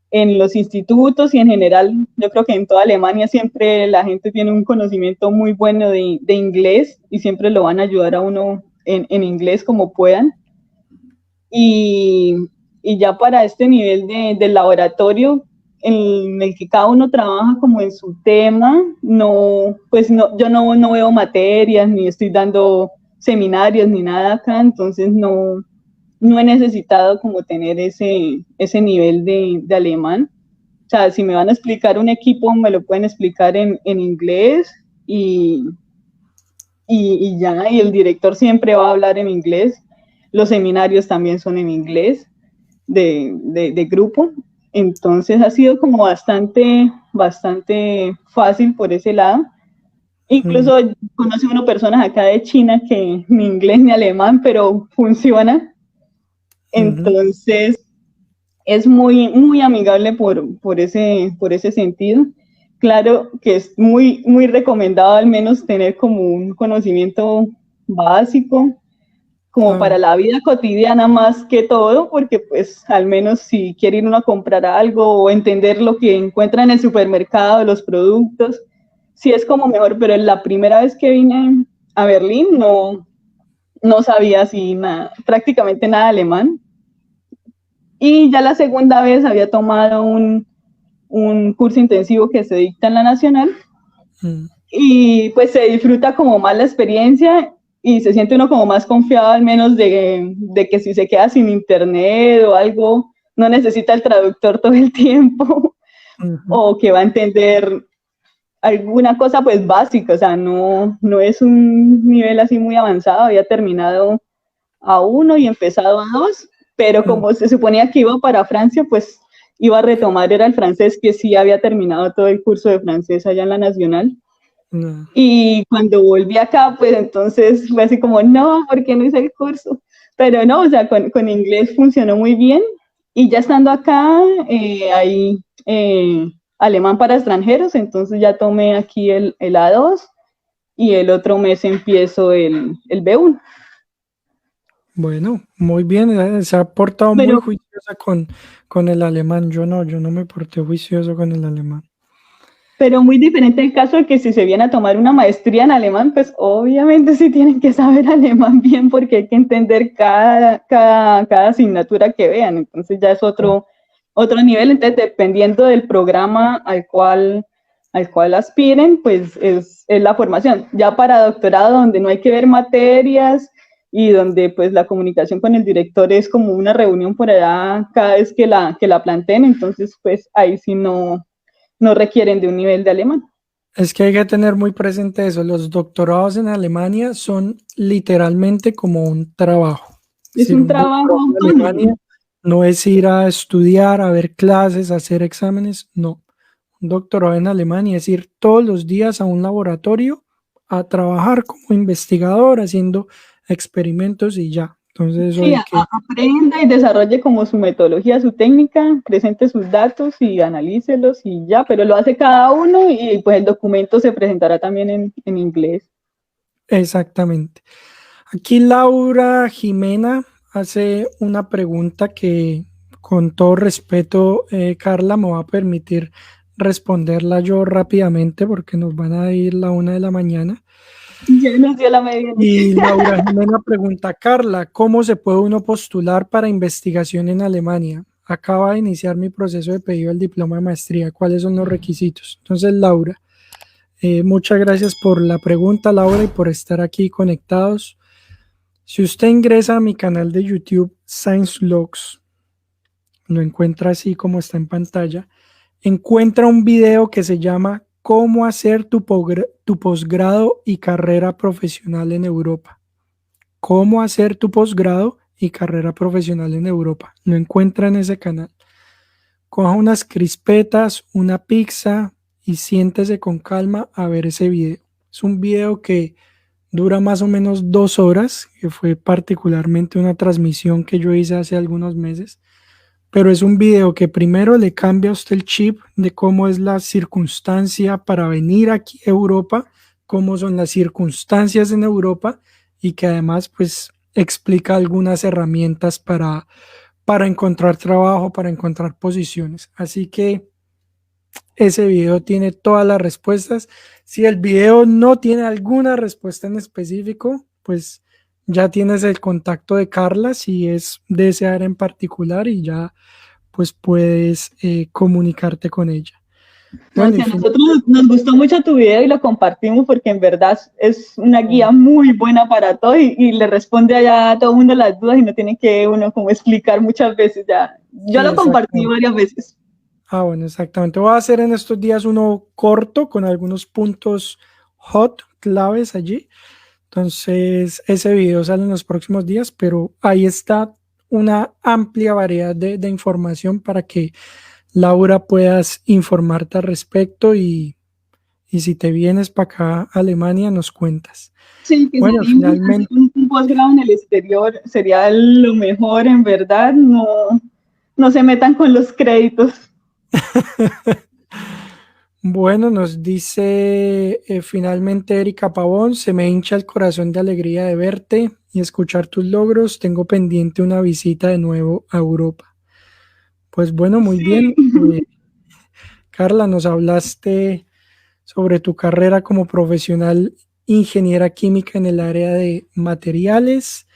en los institutos y en general, yo creo que en toda Alemania siempre la gente tiene un conocimiento muy bueno de inglés y siempre lo van a ayudar a uno en inglés como puedan. Y, y ya para este nivel del laboratorio en el que cada uno trabaja como en su tema, no, pues no, yo no veo materias, ni estoy dando seminarios, ni nada acá, entonces no he necesitado como tener ese nivel de alemán. O sea, si me van a explicar un equipo, me lo pueden explicar en inglés y ya, y el director siempre va a hablar en inglés. Los seminarios también son en inglés de grupo. Entonces ha sido como bastante fácil por ese lado. Incluso conoce uno personas acá de China que ni inglés ni alemán, pero funciona. Entonces es muy, muy amigable por ese sentido. Claro que es muy, muy recomendado al menos tener como un conocimiento básico, como para la vida cotidiana más que todo, porque pues al menos si quiere ir uno a comprar algo o entender lo que encuentra en el supermercado, los productos, sí es como mejor, pero la primera vez que vine a Berlín no sabía así nada, prácticamente nada alemán. Y ya la segunda vez había tomado un curso intensivo que se dicta en la Nacional, y pues se disfruta como más la experiencia y se siente uno como más confiado, al menos de que si se queda sin internet o algo, no necesita el traductor todo el tiempo, o que va a entender alguna cosa pues básica, o sea, no es un nivel así muy avanzado, había terminado A1 y empezado A2, pero como se suponía que iba para Francia, pues iba a retomar, era el francés, que sí había terminado todo el curso de francés allá en la Nacional. Y cuando volví acá, pues entonces fue así como, no, ¿por qué no hice el curso? Pero no, o sea, con inglés funcionó muy bien. Y ya estando acá, hay alemán para extranjeros, entonces ya tomé aquí el A2 y el otro mes empiezo el B1. Bueno, muy bien, se ha portado muy Pero juiciosa con el alemán. Yo no me porté juicioso con el alemán. Pero muy diferente el caso de que si se viene a tomar una maestría en alemán, pues obviamente sí tienen que saber alemán bien porque hay que entender cada asignatura que vean. Entonces ya es otro nivel. Entonces, dependiendo del programa al cual aspiren, pues es la formación. Ya para doctorado, donde no hay que ver materias y donde pues la comunicación con el director es como una reunión por allá cada vez que la planteen, entonces pues ahí sí no requieren de un nivel de alemán. Es que hay que tener muy presente eso. Los doctorados en Alemania son literalmente como un trabajo. Es Es decir, un un trabajo doctorado en autónomo. Alemania no es ir a estudiar, a ver clases, a hacer exámenes, no. Un doctorado en Alemania es ir todos los días a un laboratorio a trabajar como investigador, haciendo experimentos y ya. Entonces eso Sí, hay que... aprenda y desarrolle como su metodología, su técnica, presente sus datos y analícelos y ya, pero lo hace cada uno y pues el documento se presentará también en inglés. Exactamente. Aquí Laura Jimena hace una pregunta que, con todo respeto, Carla, me va a permitir responderla yo rápidamente porque nos van a ir la 1 de la mañana. Ya nos dio la medianoche. Y Laura Jimena pregunta, Carla, ¿cómo se puede uno postular para investigación en Alemania? Acaba de iniciar mi proceso de pedido del diploma de maestría. ¿Cuáles son los requisitos? Entonces, Laura, muchas gracias por la pregunta, Laura, y por estar aquí conectados. Si usted ingresa a mi canal de YouTube, Science Logs, lo encuentra así como está en pantalla, encuentra un video que se llama ¿Cómo hacer tu posgrado y carrera profesional en Europa? ¿Cómo hacer tu posgrado y carrera profesional en Europa? Lo encuentra en ese canal. Coja unas crispetas, una pizza y siéntese con calma a ver ese video. Es un video que dura más o menos 2 horas, que fue particularmente una transmisión que yo hice hace algunos meses, pero es un video que primero le cambia a usted el chip de cómo es la circunstancia para venir aquí a Europa, cómo son las circunstancias en Europa y que además pues explica algunas herramientas para encontrar trabajo, para encontrar posiciones. Así que ese video tiene todas las respuestas. Si el video no tiene alguna respuesta en específico, pues ya tienes el contacto de Carla si es de esa área en particular y ya pues puedes comunicarte con ella. No, Bueno, si a nosotros nos gustó mucho tu video y lo compartimos porque en verdad es una guía muy buena para todo y le responde allá a todo el mundo las dudas y no tiene que uno como explicar muchas veces ya. Yo sí, lo compartí exactamente. varias veces. Bueno, exactamente. Voy a hacer en estos días uno corto con algunos puntos hot, claves allí. Entonces, ese video sale en los próximos días, pero ahí está una amplia variedad de información para que, Laura, puedas informarte al respecto y si te vienes para acá a Alemania, nos cuentas. Sí, que se Bueno, animen a hacer finalmente, un posgrado en el exterior sería lo mejor, en verdad. No se metan con los créditos. bueno, nos dice finalmente Erika Pavón, se me hincha el corazón de alegría de verte y escuchar tus logros. Tengo pendiente una visita de nuevo a Europa. Pues bueno, muy bien. Sí. Carla, nos hablaste sobre tu carrera como profesional ingeniera química en el área de materiales.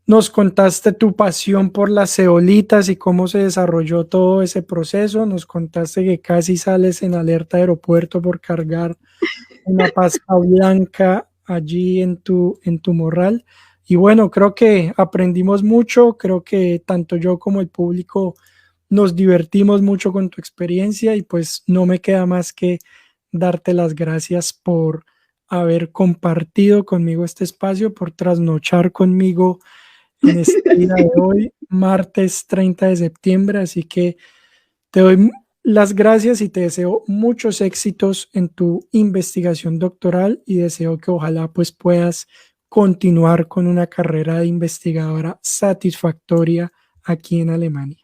Nos contaste tu pasión por las eolitas y cómo se desarrolló todo ese proceso. Nos contaste que casi sales en alerta de aeropuerto por cargar una pasta blanca allí en tu morral. Y bueno, creo que aprendimos mucho, creo que tanto yo como el público nos divertimos mucho con tu experiencia y pues no me queda más que darte las gracias por haber compartido conmigo este espacio, por trasnochar conmigo en este día de hoy, martes 30 de septiembre. Así que te doy las gracias y te deseo muchos éxitos en tu investigación doctoral y deseo que ojalá pues puedas continuar con una carrera de investigadora satisfactoria aquí en Alemania.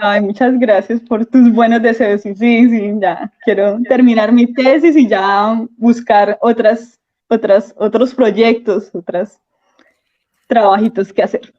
Ay, muchas gracias por tus buenos deseos. Y sí, sí, ya quiero terminar mi tesis y ya buscar otros proyectos, otros trabajitos que hacer.